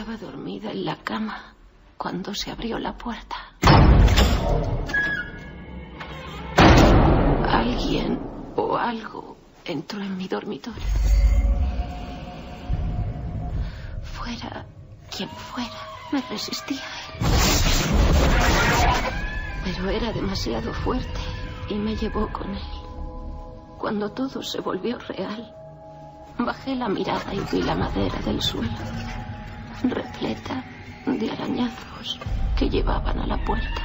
Estaba dormida en la cama cuando se abrió la puerta. Alguien o algo entró en mi dormitorio. Fuera quien fuera, me resistía a él. Pero era demasiado fuerte y me llevó con él. Cuando todo se volvió real, bajé la mirada y vi la madera del suelo, repleta de arañazos que llevaban a la puerta.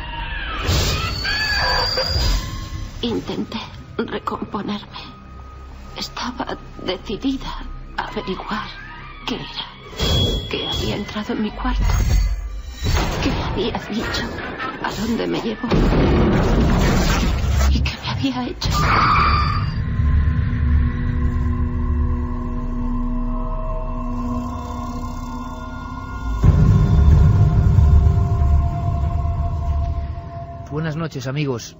Intenté recomponerme. Estaba decidida a averiguar qué era, qué había entrado en mi cuarto, qué había dicho, a dónde me llevó y qué me había hecho. Buenas noches, amigos.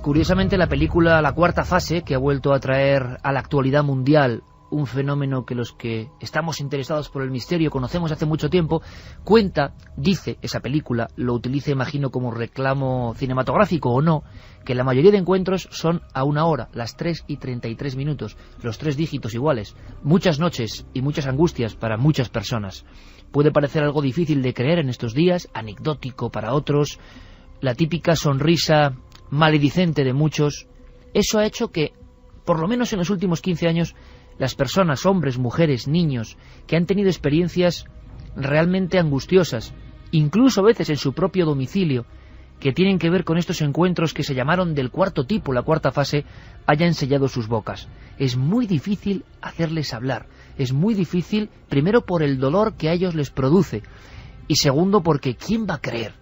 Curiosamente, la película La Cuarta Fase, que ha vuelto a traer a la actualidad mundial un fenómeno que los que estamos interesados por el misterio conocemos hace mucho tiempo, cuenta, dice esa película, lo utiliza, imagino, como reclamo cinematográfico o no, que la mayoría de encuentros son a 1 hora, las 3:33 minutos, los 3 dígitos iguales. Muchas noches y muchas angustias para muchas personas. Puede parecer algo difícil de creer en estos días, anecdótico para otros, la típica sonrisa maledicente de muchos. Eso ha hecho que, por lo menos en los últimos 15 años, las personas, hombres, mujeres, niños, que han tenido experiencias realmente angustiosas, incluso a veces en su propio domicilio, que tienen que ver con estos encuentros que se llamaron del cuarto tipo, la cuarta fase, hayan sellado sus bocas. Es muy difícil hacerles hablar. Es muy difícil, primero por el dolor que a ellos les produce, y segundo porque ¿quién va a creer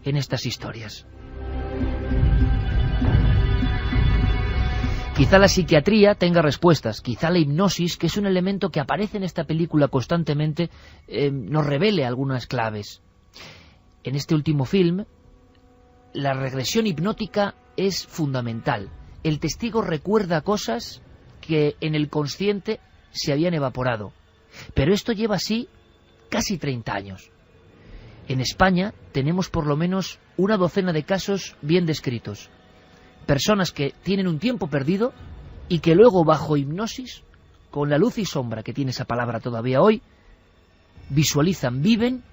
en estas historias? Quizá la psiquiatría tenga respuestas, quizá la hipnosis, que es un elemento que aparece en esta película constantemente, nos revele algunas claves. En este último film, la regresión hipnótica es fundamental. El testigo recuerda cosas que en el consciente se habían evaporado. Pero esto lleva así casi 30 años. En España tenemos por lo menos una docena de casos bien descritos. Personas que tienen un tiempo perdido y que luego, bajo hipnosis, con la luz y sombra que tiene esa palabra todavía hoy, visualizan, viven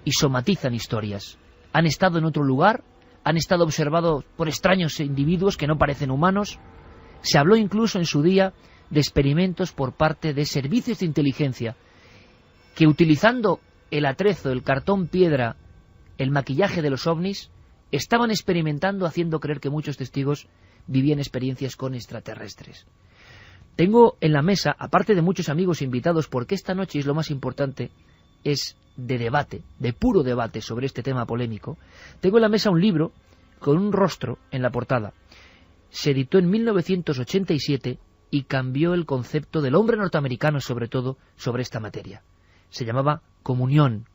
y somatizan historias. Han estado en otro lugar, han estado observados por extraños individuos que no parecen humanos. Se habló incluso en su día de experimentos por parte de servicios de inteligencia que, utilizando el atrezo, el cartón piedra, el maquillaje de los ovnis, estaban experimentando, haciendo creer que muchos testigos vivían experiencias con extraterrestres. Tengo en la mesa, aparte de muchos amigos invitados, porque esta noche es lo más importante, es de debate, de puro debate sobre este tema polémico, tengo en la mesa un libro con un rostro en la portada. Se editó en 1987 y cambió el concepto del hombre norteamericano, sobre todo, sobre esta materia. Se llamaba Comunión.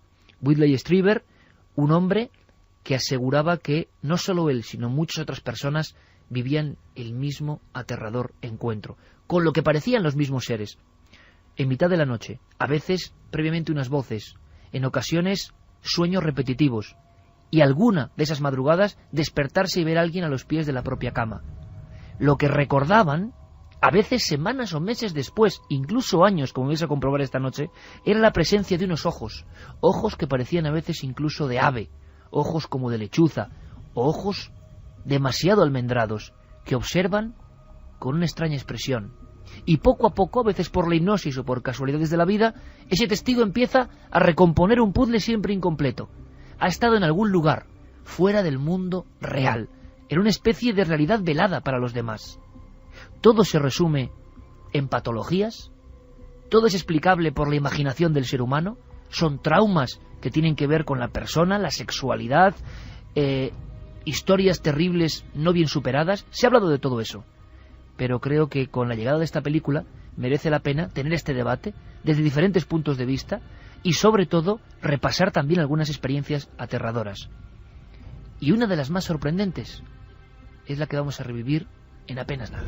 Whitley Strieber, un hombre que aseguraba que no solo él, sino muchas otras personas vivían el mismo aterrador encuentro, con lo que parecían los mismos seres. En mitad de la noche, a veces previamente unas voces, en ocasiones sueños repetitivos, y alguna de esas madrugadas despertarse y ver a alguien a los pies de la propia cama. Lo que recordaban, a veces semanas o meses después, incluso años, como vais a comprobar esta noche, era la presencia de unos ojos, ojos que parecían a veces incluso de ave, ojos como de lechuza, o ojos demasiado almendrados, que observan con una extraña expresión. Y poco a poco, a veces por la hipnosis o por casualidades de la vida, ese testigo empieza a recomponer un puzzle siempre incompleto. Ha estado en algún lugar, fuera del mundo real, en una especie de realidad velada para los demás. Todo se resume en patologías, todo es explicable por la imaginación del ser humano, son traumas que tienen que ver con la persona, la sexualidad, historias terribles no bien superadas. Se ha hablado de todo eso, pero creo que con la llegada de esta película merece la pena tener este debate desde diferentes puntos de vista y sobre todo repasar también algunas experiencias aterradoras. Y una de las más sorprendentes es la que vamos a revivir en apenas nada.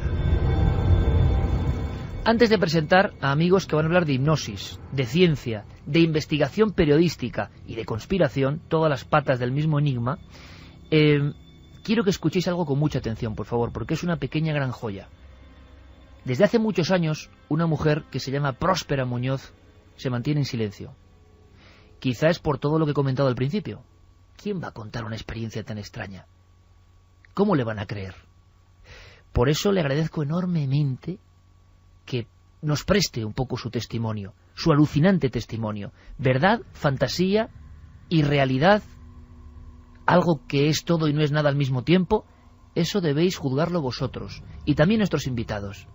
Antes de presentar a amigos que van a hablar de hipnosis, de ciencia, de investigación periodística y de conspiración, todas las patas del mismo enigma, quiero que escuchéis algo con mucha atención, por favor, porque es una pequeña gran joya. Desde hace muchos años, una mujer que se llama Próspera Muñoz se mantiene en silencio. Quizá es por todo lo que he comentado al principio. ¿Quién va a contar una experiencia tan extraña? ¿Cómo le van a creer? Por eso le agradezco enormemente que nos preste un poco su testimonio, su alucinante testimonio. Verdad, fantasía y realidad, algo que es todo y no es nada al mismo tiempo, eso debéis juzgarlo vosotros, y también nuestros invitados.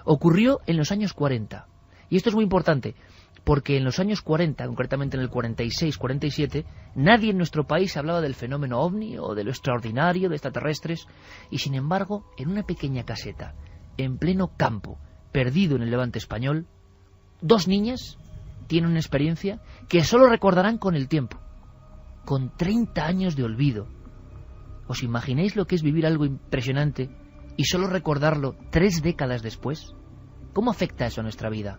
Ocurrió en los años 40, y esto es muy importante, porque en los años 40, concretamente en el 46-47, nadie en nuestro país hablaba del fenómeno ovni o de lo extraordinario de extraterrestres, y sin embargo, en una pequeña caseta, en pleno campo, perdido en el Levante español, dos niñas tienen una experiencia que solo recordarán con el tiempo, con 30 años de olvido. ¿Os imagináis lo que es vivir algo impresionante y solo recordarlo 3 décadas después? ¿Cómo afecta eso a nuestra vida?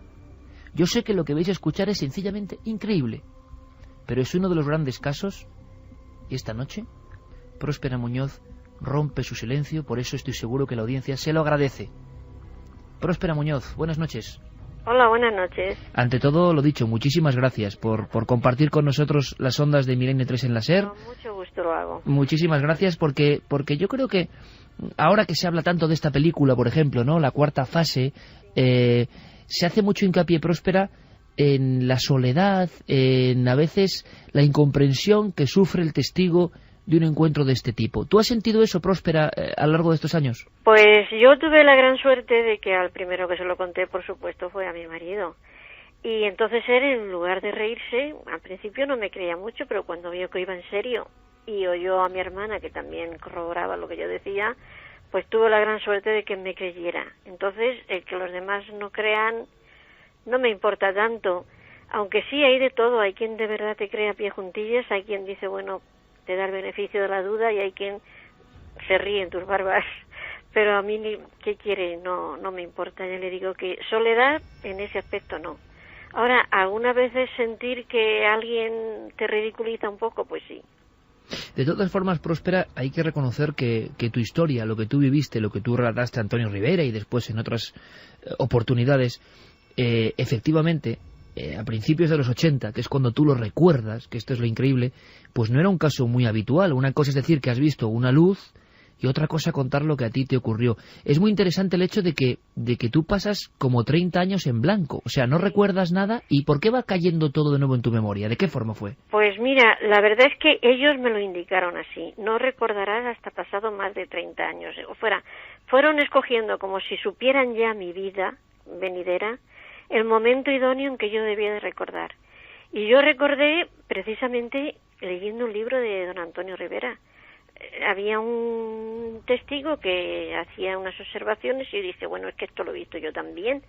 Yo sé que lo que vais a escuchar es sencillamente increíble, pero es uno de los grandes casos, y esta noche Próspera Muñoz rompe su silencio, por eso estoy seguro que la audiencia se lo agradece. Próspera Muñoz, buenas noches. Hola, buenas noches. Ante todo, lo dicho, muchísimas gracias por compartir con nosotros las ondas de Milenio 3 en la SER. Con mucho gusto lo hago. Muchísimas gracias porque yo creo que ahora que se habla tanto de esta película, por ejemplo, ¿no?, La cuarta fase, se hace mucho hincapié, Próspera, en la soledad, en a veces la incomprensión que sufre el testigo de un encuentro de este tipo. ¿Tú has sentido eso, Próspera, a lo largo de estos años? Pues yo tuve la gran suerte de que al primero que se lo conté, por supuesto, fue a mi marido. Y entonces él, en lugar de reírse, al principio no me creía mucho, pero cuando vio que iba en serio y oyó a mi hermana, que también corroboraba lo que yo decía, pues tuvo la gran suerte de que me creyera. Entonces, el que los demás no crean no me importa tanto, aunque sí hay de todo. Hay quien de verdad te cree a pie juntillas, hay quien dice, bueno, te da el beneficio de la duda, y hay quien se ríe en tus barbas. Pero a mí, ¿qué quiere? No me importa. Ya le digo que soledad en ese aspecto no. Ahora, algunas veces sentir que alguien te ridiculiza un poco, pues sí. De todas formas, Próspera, hay que reconocer que tu historia, lo que tú viviste, lo que tú relataste a Antonio Rivera y después en otras oportunidades, efectivamente, a principios de los 80, que es cuando tú lo recuerdas, que esto es lo increíble, pues no era un caso muy habitual. Una cosa es decir que has visto una luz y otra cosa contar lo que a ti te ocurrió. Es muy interesante el hecho de que tú pasas como 30 años en blanco, o sea, no recuerdas nada. ¿Y por qué va cayendo todo de nuevo en tu memoria? ¿De qué forma fue? Pues mira, la verdad es que ellos me lo indicaron así. No recordarás hasta pasado más de 30 años. Fueron escogiendo, como si supieran ya mi vida venidera, el momento idóneo en que yo debía de recordar. Y yo recordé precisamente leyendo un libro de don Antonio Rivera. Había un testigo que hacía unas observaciones y yo dije, bueno, es que esto lo he visto yo también,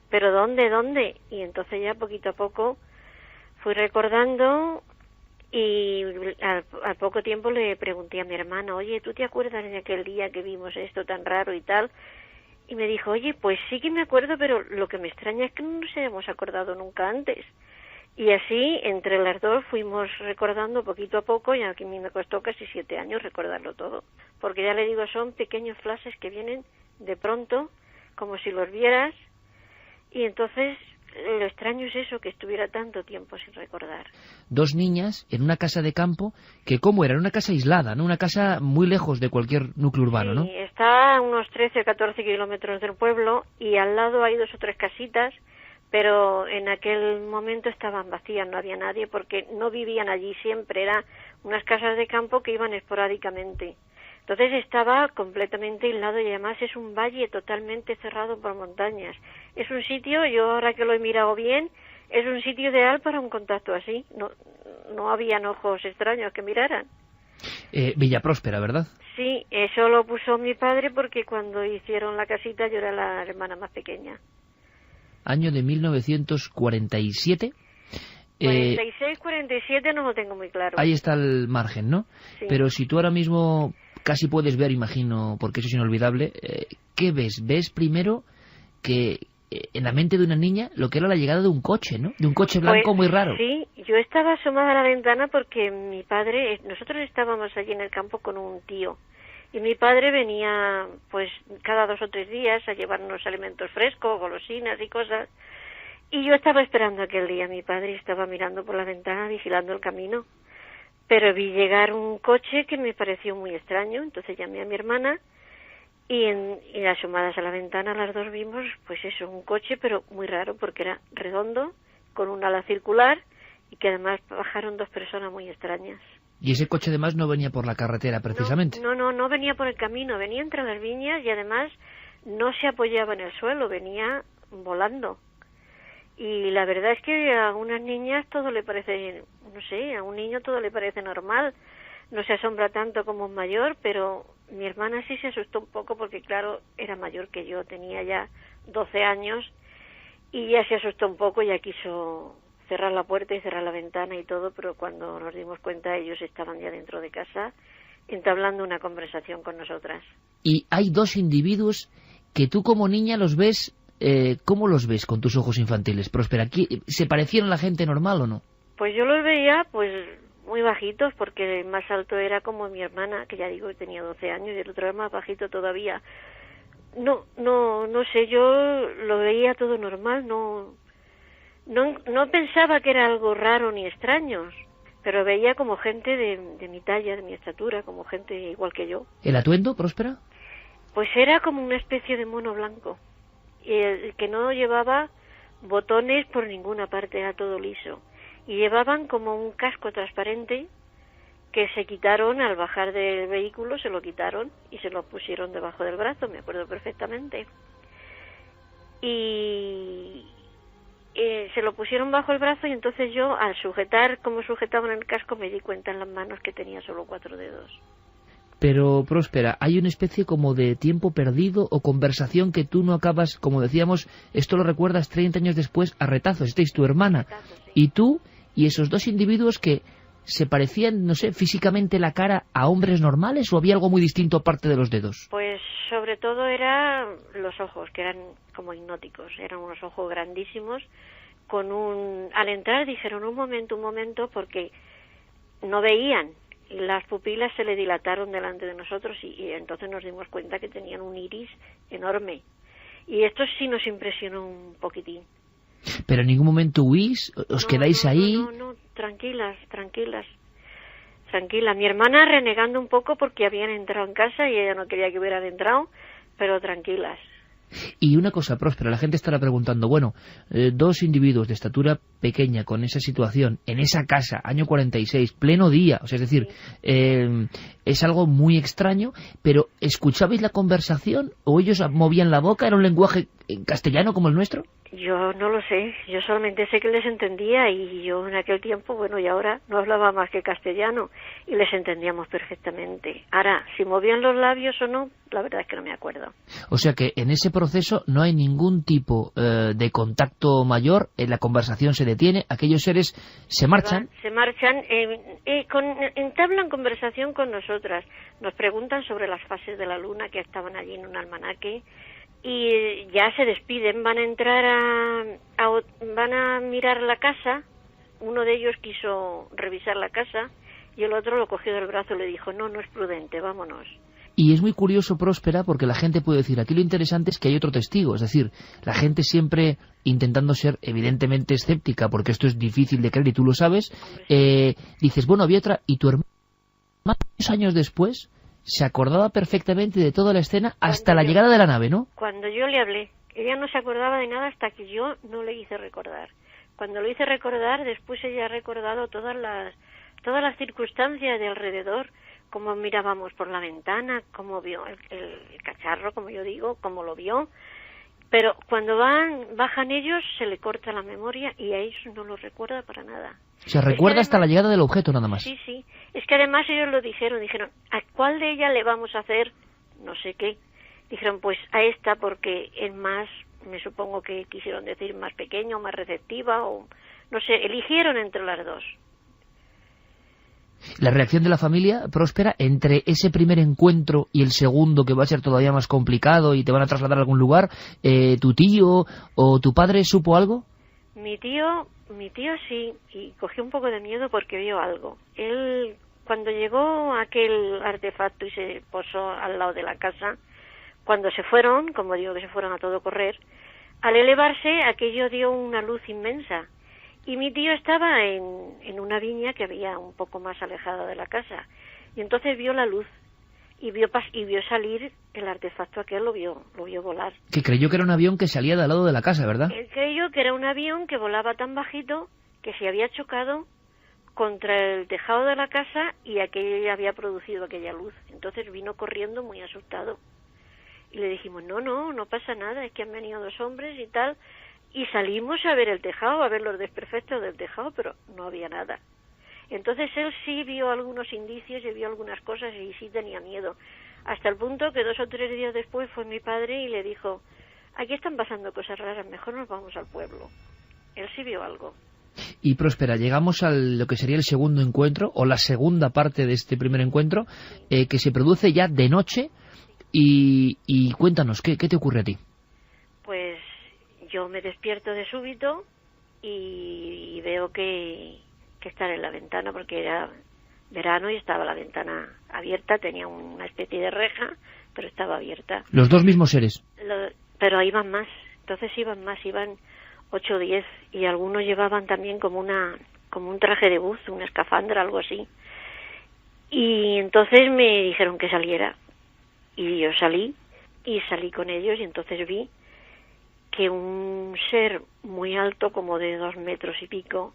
pero ¿dónde? Y entonces ya poquito a poco fui recordando, y al poco tiempo le pregunté a mi hermana, oye, ¿tú te acuerdas de aquel día que vimos esto tan raro y tal? Y me dijo, oye, pues sí que me acuerdo, pero lo que me extraña es que no nos hayamos acordado nunca antes. Y así, entre las dos, fuimos recordando poquito a poco, y a mí me costó casi 7 años recordarlo todo. Porque ya le digo, son pequeños flashes que vienen de pronto, como si los vieras, y entonces lo extraño es eso, que estuviera tanto tiempo sin recordar. Dos niñas en una casa de campo, que ¿cómo era? Una casa aislada, ¿no? Una casa muy lejos de cualquier núcleo urbano, ¿no? Sí, está a unos 13 o 14 kilómetros del pueblo, y al lado hay 2 o 3 casitas, pero en aquel momento estaban vacías, no había nadie, porque no vivían allí siempre, eran unas casas de campo que iban esporádicamente. Entonces estaba completamente aislado, y además es un valle totalmente cerrado por montañas. Es un sitio, yo ahora que lo he mirado bien, es un sitio ideal para un contacto así. No habían ojos extraños que miraran. Villa Próspera, ¿verdad? Sí, eso lo puso mi padre porque cuando hicieron la casita yo era la hermana más pequeña. Año de 1947. 46, 47 no lo tengo muy claro. Ahí está el margen, ¿no? Sí. Pero si tú ahora mismo casi puedes ver, imagino, porque eso es inolvidable, ¿qué ves? ¿Ves primero que en la mente de una niña lo que era la llegada de un coche, ¿no? De un coche blanco Pues, muy raro. Sí, yo estaba asomada a la ventana porque mi padre, nosotros estábamos allí en el campo con un tío, y mi padre venía pues cada 2 o 3 días a llevarnos alimentos frescos, golosinas y cosas, y yo estaba esperando aquel día. Mi padre estaba mirando por la ventana, vigilando el camino, pero vi llegar un coche que me pareció muy extraño. Entonces llamé a mi hermana y asomadas a la ventana las dos vimos, pues eso, un coche, pero muy raro porque era redondo, con un ala circular, y que además bajaron 2 personas muy extrañas. Y ese coche además no venía por la carretera, precisamente. No venía por el camino, venía entre las viñas y además no se apoyaba en el suelo, venía volando. Y la verdad es que a unas niñas todo le parece, no sé, a un niño todo le parece normal, no se asombra tanto como un mayor, pero mi hermana sí se asustó un poco porque, claro, era mayor que yo, tenía ya 12 años y ya se asustó un poco, ya quiso cerrar la puerta y cerrar la ventana y todo, pero cuando nos dimos cuenta ellos estaban ya dentro de casa entablando una conversación con nosotras. Y hay 2 individuos que tú como niña los ves, ¿cómo los ves con tus ojos infantiles, Próspera? ¿Se parecieron a la gente normal o no? Pues yo los veía pues muy bajitos, porque el más alto era como mi hermana, que ya digo tenía 12 años, y el otro era más bajito todavía. No sé, yo lo veía todo normal, no pensaba que era algo raro ni extraño, pero veía como gente de mi talla, de mi estatura, como gente igual que yo. ¿El atuendo, Próspera? Pues era como una especie de mono blanco, y que no llevaba botones por ninguna parte, era todo liso, y llevaban como un casco transparente que se quitaron al bajar del vehículo, se lo quitaron y se lo pusieron debajo del brazo, me acuerdo perfectamente. Y se lo pusieron bajo el brazo, y entonces yo, al sujetar como sujetaban el casco, me di cuenta en las manos que tenía solo 4 dedos. Pero, Próspera, hay una especie como de tiempo perdido o conversación que tú no acabas, como decíamos, esto lo recuerdas 30 años después, a retazos. Estáis tu hermana y tú, y esos 2 individuos que se parecían, no sé, físicamente la cara a hombres normales, ¿o había algo muy distinto aparte de los dedos? Pues sobre todo eran los ojos, que eran como hipnóticos, eran unos ojos grandísimos, al entrar dijeron un momento, porque no veían, y las pupilas se le dilataron delante de nosotros, y entonces nos dimos cuenta que tenían un iris enorme, y esto sí nos impresionó un poquitín. ¿Pero en ningún momento huís? ¿Os quedáis ahí? No, tranquilas. Mi hermana renegando un poco porque habían entrado en casa y ella no quería que hubieran entrado, pero tranquilas. Y una cosa, Próspera, la gente estará preguntando, bueno, 2 individuos de estatura pequeña con esa situación, en esa casa, año 46, pleno día, o sea, es decir, es algo muy extraño, pero ¿escuchabais la conversación o ellos movían la boca? ¿Era un lenguaje en castellano como el nuestro? Yo no lo sé, yo solamente sé que les entendía, y yo en aquel tiempo, bueno, y ahora no hablaba más que castellano y les entendíamos perfectamente. Ahora, si movían los labios o no, la verdad es que no me acuerdo. O sea que en ese proceso no hay ningún tipo de contacto mayor, la conversación se detiene, aquellos seres se marchan. Se marchan, entablan conversación con nosotras, nos preguntan sobre las fases de la luna que estaban allí en un almanaque, y ya se despiden, van a entrar van a mirar la casa. Uno de ellos quiso revisar la casa y el otro lo cogió del brazo y le dijo, no es prudente, vámonos. Y es muy curioso, Próspera, porque la gente puede decir, aquí lo interesante es que hay otro testigo, es decir, la gente siempre intentando ser evidentemente escéptica, porque esto es difícil de creer y tú lo sabes, dices, bueno, había otra, y tu hermano, años después, se acordaba perfectamente de toda la escena hasta la llegada de la nave, ¿no? Cuando yo le hablé, ella no se acordaba de nada hasta que yo no le hice recordar. Cuando lo hice recordar, después ella ha recordado todas las circunstancias de alrededor, cómo mirábamos por la ventana, cómo vio el cacharro, como yo digo, cómo lo vio. Pero cuando bajan ellos, se le corta la memoria y a ellos no lo recuerda para nada. Se recuerda hasta la llegada del objeto nada más. Sí. Es que además ellos lo dijeron, ¿a cuál de ellas le vamos a hacer no sé qué? Dijeron, pues a esta, porque es más, me supongo que quisieron decir más pequeña o más receptiva, o no sé, eligieron entre las 2. La reacción de la familia, Próspera, entre ese primer encuentro y el segundo, que va a ser todavía más complicado y te van a trasladar a algún lugar, ¿tu tío o tu padre supo algo? Mi tío sí, y cogió un poco de miedo porque vio algo. Él, cuando llegó aquel artefacto y se posó al lado de la casa, cuando se fueron, como digo que se fueron a todo correr, al elevarse aquello dio una luz inmensa. Y mi tío estaba en una viña que había un poco más alejada de la casa. Y entonces vio la luz y vio salir el artefacto aquel, lo vio volar. Que creyó que era un avión que salía de al lado de la casa, ¿verdad? Él creyó que era un avión que volaba tan bajito que se había chocado contra el tejado de la casa y aquello ya había producido aquella luz. Entonces vino corriendo muy asustado. Y le dijimos, no pasa nada, es que han venido 2 hombres y tal. Y salimos a ver el tejado, a ver los desperfectos del tejado, pero no había nada. Entonces él sí vio algunos indicios y vio algunas cosas y sí tenía miedo. Hasta el punto que 2 o 3 días después fue mi padre y le dijo, aquí están pasando cosas raras, mejor nos vamos al pueblo. Él sí vio algo. Y Próspera, llegamos a lo que sería el segundo encuentro, o la segunda parte de este primer encuentro, que se produce ya de noche, y cuéntanos, ¿qué te ocurre a ti? Pues yo me despierto de súbito y veo que están en la ventana, porque era verano y estaba la ventana abierta, tenía una especie de reja, pero estaba abierta. ¿Los 2 mismos seres? Pero iban más, iban 8 o 10, y algunos llevaban también como un traje de buzo, una escafandra, algo así. Y entonces me dijeron que saliera, y yo salí con ellos, y entonces vi que un ser muy alto, como de 2 metros y pico,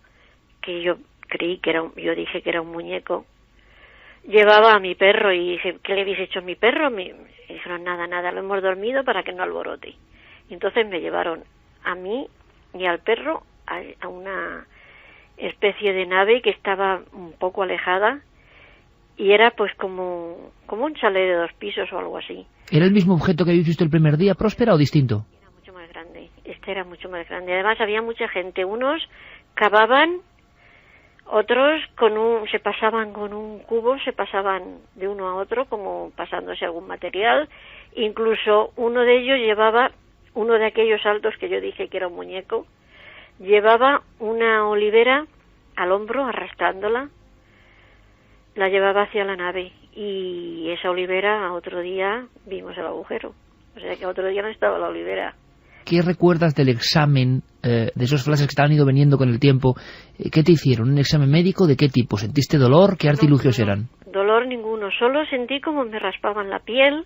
que yo dije que era un muñeco, llevaba a mi perro, y dije, ¿qué le habéis hecho a mi perro? Me dijeron, nada, lo hemos dormido para que no alborote. Y entonces me llevaron a mí y al perro a una especie de nave que estaba un poco alejada, y era pues como un chalet de 2 pisos o algo así. ¿Era el mismo objeto que habéis visto el primer día, Próspera, o distinto? Era mucho más grande, era mucho más grande. Además había mucha gente, unos cavaban, otros se pasaban con un cubo, se pasaban de uno a otro como pasándose algún material. Incluso uno de ellos llevaba, uno de aquellos altos que yo dije que era un muñeco, llevaba una olivera al hombro arrastrándola, la llevaba hacia la nave, y esa olivera a otro día vimos el agujero, o sea que otro día no estaba la olivera. ¿Qué recuerdas del examen, de esos flashes que te han ido veniendo con el tiempo? ¿Qué te hicieron? ¿Un examen médico? ¿De qué tipo? ¿Sentiste dolor? ¿Qué artilugios eran? Dolor ninguno, solo sentí como me raspaban la piel,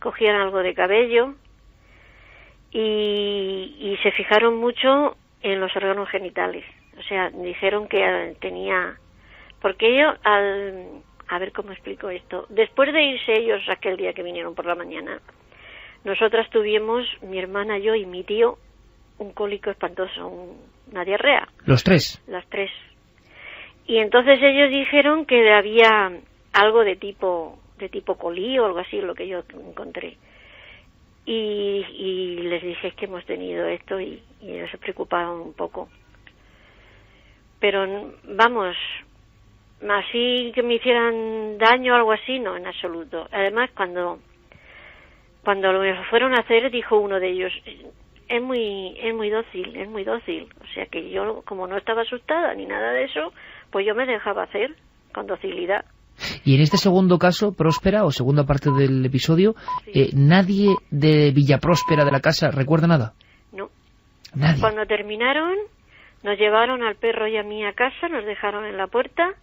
cogían algo de cabello, y se fijaron mucho en los órganos genitales. O sea, dijeron que tenía... Porque yo, a ver cómo explico esto. Después de irse ellos aquel día que vinieron por la mañana, nosotras tuvimos, mi hermana, yo y mi tío, un cólico espantoso, una diarrea. ¿Los 3? Las 3. Y entonces ellos dijeron que había algo de tipo colí o algo así, lo que yo encontré. Y les dije que hemos tenido esto, y ellos se preocuparon un poco. Pero vamos, así que me hicieran daño o algo así, no, en absoluto. Además, cuando lo fueron a hacer, dijo uno de ellos, es muy dócil. O sea que yo, como no estaba asustada ni nada de eso, pues yo me dejaba hacer con docilidad. Y en este segundo caso, Próspera, o segunda parte del episodio, sí. ¿Nadie de Villa Próspera, de la casa, recuerda nada? No. ¿Nadie? Cuando terminaron, nos llevaron al perro y a mí a casa, nos dejaron en la puerta,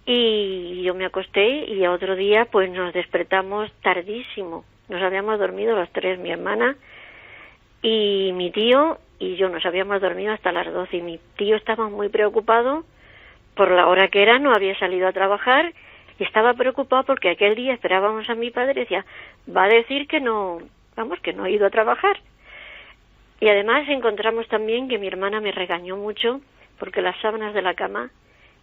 y yo me acosté, y a otro día pues nos despertamos tardísimo. Nos habíamos dormido los 3, mi hermana y mi tío y yo, nos habíamos dormido hasta las 12, y mi tío estaba muy preocupado por la hora que era, no había salido a trabajar y estaba preocupado porque aquel día esperábamos a mi padre, decía, va a decir que no ha ido a trabajar. Y además encontramos también que mi hermana me regañó mucho porque las sábanas de la cama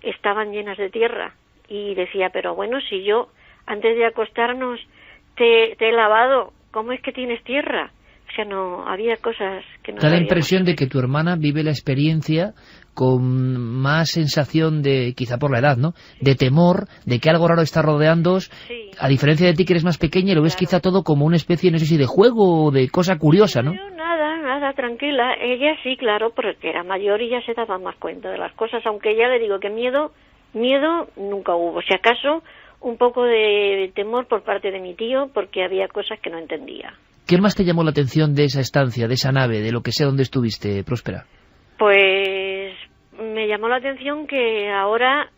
estaban llenas de tierra, y decía, pero bueno, si yo antes de acostarnos te he lavado, ¿cómo es que tienes tierra? O sea, no, había cosas que no... Da la sabíamos. impresión de que tu hermana vive la experiencia con más sensación de, quizá por la edad, ¿no?, de temor, de que algo raro está rodeándoos, Sí. a diferencia de ti que eres más pequeña y lo ves Claro. quizá todo como una especie, no sé si de juego o de cosa curiosa, ¿no? Yo nada, tranquila. Ella sí, claro, porque era mayor y ya se daba más cuenta de las cosas, aunque ya le digo que miedo nunca hubo. Si acaso, un poco de temor por parte de mi tío, porque había cosas que no entendía. ¿Qué más te llamó la atención de esa estancia, de esa nave, de lo que sea donde estuviste, Próspera? Pues me llamó la atención que ahora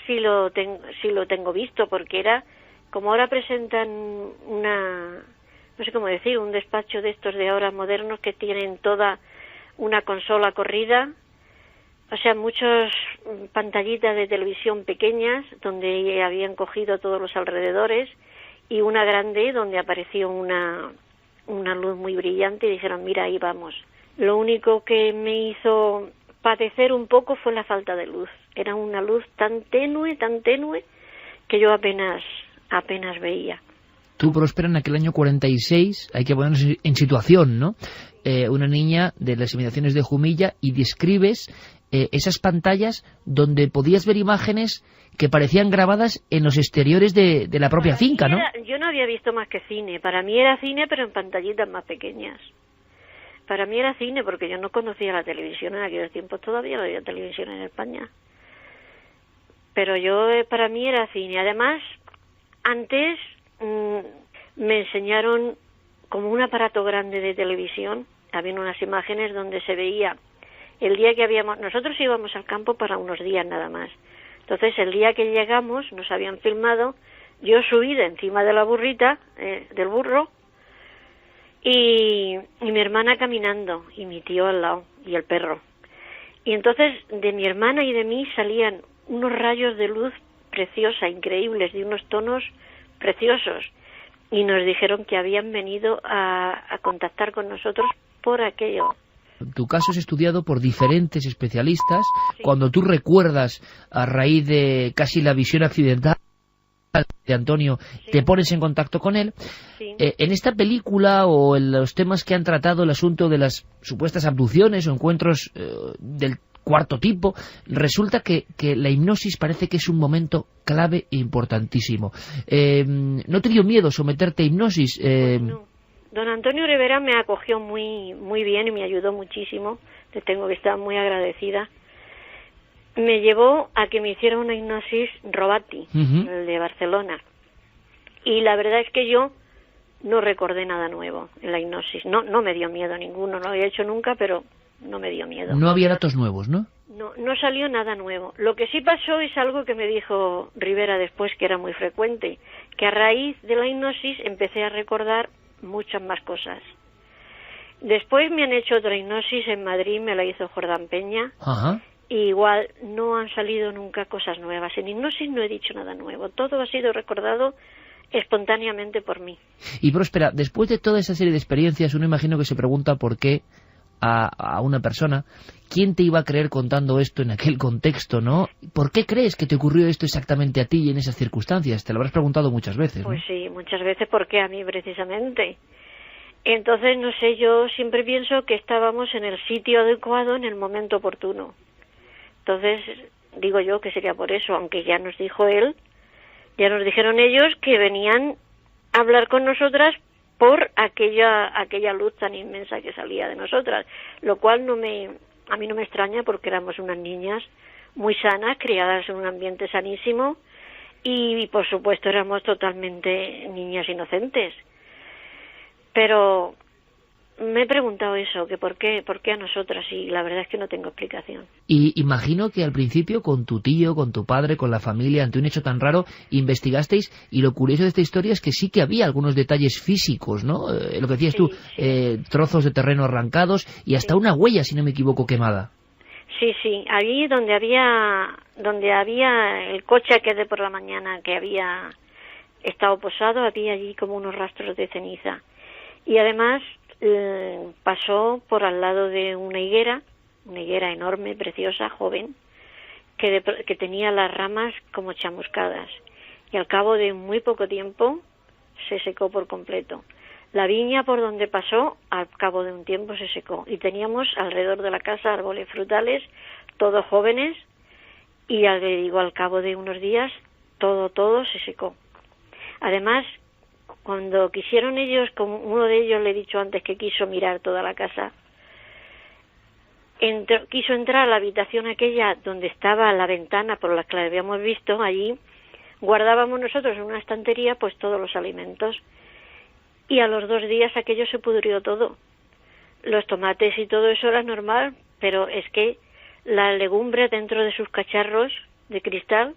sí lo tengo visto, porque era, como ahora presentan no sé cómo decir, un despacho de estos de ahora modernos que tienen toda una consola corrida, o sea, muchas pantallitas de televisión pequeñas donde habían cogido todos los alrededores y una grande donde apareció una luz muy brillante y dijeron, mira, ahí vamos. Lo único que me hizo padecer un poco fue la falta de luz. Era una luz tan tenue, que yo apenas veía. Tú, Próspera, en aquel año 46, hay que ponernos en situación, ¿no? Una niña de las inmediaciones de Jumilla, y describes esas pantallas donde podías ver imágenes que parecían grabadas en los exteriores de la propia finca, ¿no? Yo no había visto más que cine. Para mí era cine, pero en pantallitas más pequeñas. Para mí era cine, porque yo no conocía la televisión en aquellos tiempos, todavía no había televisión en España. Pero para mí era cine. Además, antes me enseñaron como un aparato grande de televisión. Había unas imágenes donde se veía el día que nosotros íbamos al campo para unos días nada más. Entonces, el día que llegamos, nos habían filmado, yo subida encima de la burrita, del burro, y mi hermana caminando, y mi tío al lado, y el perro. Y entonces, de mi hermana y de mí salían unos rayos de luz preciosa, increíbles, de unos tonos preciosos. Y nos dijeron que habían venido a contactar con nosotros por aquello. Tu caso es estudiado por diferentes especialistas. Sí. Cuando tú recuerdas, a raíz de casi la visión accidental de Antonio, Sí. te pones en contacto con él. Sí. En esta película, o en los temas que han tratado el asunto de las supuestas abducciones o encuentros del cuarto tipo, resulta que la hipnosis parece que es un momento clave e importantísimo. ¿No te dio miedo someterte a hipnosis? No. Don Antonio Rivera me acogió muy bien y me ayudó muchísimo. Le tengo que estar muy agradecida. Me llevó a que me hiciera una hipnosis Robati, el de Barcelona. Y la verdad es que yo no recordé nada nuevo en la hipnosis. No me dio miedo ninguno, no lo había hecho nunca, pero no me dio miedo. No había datos nuevos, ¿no? No salió nada nuevo. Lo que sí pasó es algo que me dijo Rivera después, que era muy frecuente, que a raíz de la hipnosis empecé a recordar muchas más cosas. Después me han hecho otra hipnosis en Madrid, me la hizo Jordán Peña. Ajá. Y igual no han salido nunca cosas nuevas. En hipnosis no he dicho nada nuevo. Todo ha sido recordado espontáneamente por mí. Y Próspera, después de toda esa serie de experiencias, uno imagino que se pregunta por qué a una persona, ¿quién te iba a creer contando esto en aquel contexto, no? ¿Por qué crees que te ocurrió esto exactamente a ti y en esas circunstancias? Te lo habrás preguntado muchas veces, ¿no? Pues sí, muchas veces. ¿Por qué a mí precisamente? Entonces, no sé, yo siempre pienso que estábamos en el sitio adecuado en el momento oportuno. Entonces, digo yo que sería por eso, aunque ya nos dijo él, ya nos dijeron ellos que venían a hablar con nosotras por aquella luz tan inmensa que salía de nosotras, lo cual a mí no me extraña, porque éramos unas niñas muy sanas, criadas en un ambiente sanísimo, y por supuesto éramos totalmente niñas inocentes. Pero me he preguntado eso, que por qué a nosotras, y la verdad es que no tengo explicación. Y imagino que al principio con tu tío, con tu padre, con la familia, ante un hecho tan raro, investigasteis, y lo curioso de esta historia es que sí que había algunos detalles físicos, ¿no? Lo que decías tú, trozos de terreno arrancados y hasta una huella, si no me equivoco, quemada. Sí, allí donde había el coche aquel de por la mañana que había estado posado, había allí como unos rastros de ceniza. Y además pasó por al lado de una higuera enorme, preciosa, joven, que tenía las ramas como chamuscadas, y al cabo de muy poco tiempo se secó por completo. La viña por donde pasó, al cabo de un tiempo se secó. Y teníamos alrededor de la casa árboles frutales, todos jóvenes, y ya le digo, al cabo de unos días, todo se secó. Además, cuando quisieron ellos, como uno de ellos le he dicho antes que quiso mirar toda la casa, quiso entrar a la habitación aquella donde estaba la ventana por la que la habíamos visto, allí guardábamos nosotros en una estantería pues todos los alimentos, y a los 2 días aquello se pudrió todo. Los tomates y todo eso era normal, pero es que la legumbre dentro de sus cacharros de cristal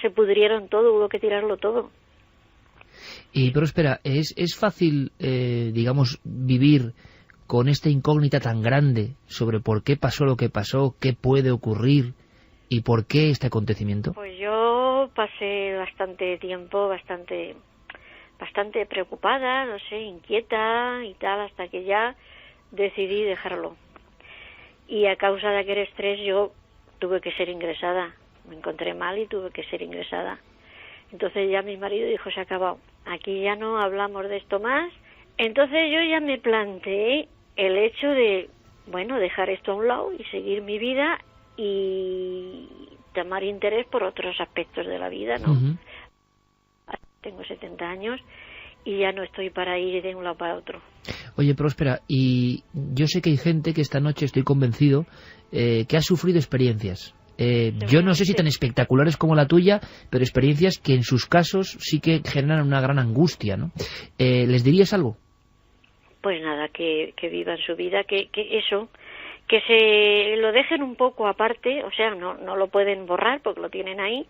se pudrieron todo, hubo que tirarlo todo. Pero espera, ¿es fácil, digamos, vivir con esta incógnita tan grande sobre por qué pasó lo que pasó, qué puede ocurrir y por qué este acontecimiento? Pues yo pasé bastante tiempo, bastante preocupada, no sé, inquieta y tal, hasta que ya decidí dejarlo. Y a causa de aquel estrés yo tuve que ser ingresada. Me encontré mal y tuve que ser ingresada. Entonces ya mi marido dijo, se ha acabado. Aquí ya no hablamos de esto más. Entonces yo ya me planteé el hecho de, bueno, dejar esto a un lado y seguir mi vida y tomar interés por otros aspectos de la vida, ¿no? Uh-huh. Tengo 70 años y ya no estoy para ir de un lado para otro. Oye, Próspera, y yo sé que hay gente que esta noche, estoy convencido, que ha sufrido experiencias. Yo no sé si tan espectaculares como la tuya, pero experiencias que en sus casos sí que generan una gran angustia, ¿no? ¿Les dirías algo? Pues nada, que vivan su vida, que eso, que se lo dejen un poco aparte, o sea, no lo pueden borrar porque lo tienen ahí,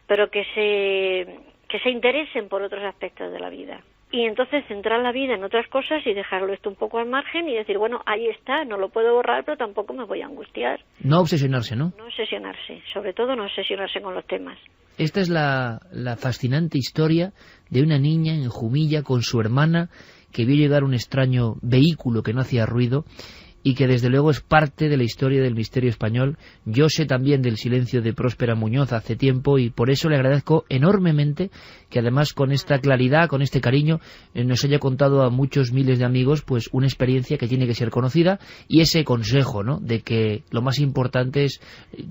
pero que se interesen por otros aspectos de la vida. Y entonces centrar la vida en otras cosas y dejarlo esto un poco al margen y decir, bueno, ahí está, no lo puedo borrar, pero tampoco me voy a angustiar. No obsesionarse, ¿no? No obsesionarse, sobre todo no obsesionarse con los temas. Esta es la fascinante historia de una niña en Jumilla con su hermana que vio llegar un extraño vehículo que no hacía ruido y que desde luego es parte de la historia del misterio español. Yo sé también del silencio de Próspera Muñoz hace tiempo y por eso le agradezco enormemente que además con esta claridad, con este cariño, nos haya contado a muchos miles de amigos pues una experiencia que tiene que ser conocida y ese consejo, ¿no?, de que lo más importante es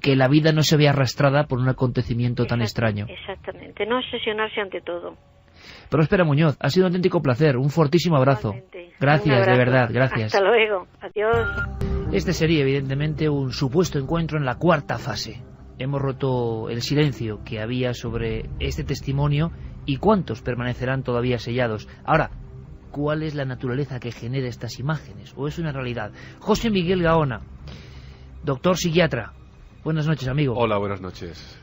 que la vida no se vea arrastrada por un acontecimiento tan extraño. Exactamente, no obsesionarse ante todo. Próspera Muñoz, ha sido un auténtico placer, un fortísimo abrazo. Igualmente. Gracias, Un abrazo. de verdad, gracias. Hasta luego, adiós. Este sería evidentemente un supuesto encuentro en la cuarta fase. Hemos roto el silencio que había sobre este testimonio y cuántos permanecerán todavía sellados. Ahora, ¿cuál es la naturaleza que genera estas imágenes? ¿O es una realidad? José Miguel Gaona, doctor psiquiatra. Buenas noches, amigo. Hola, buenas noches.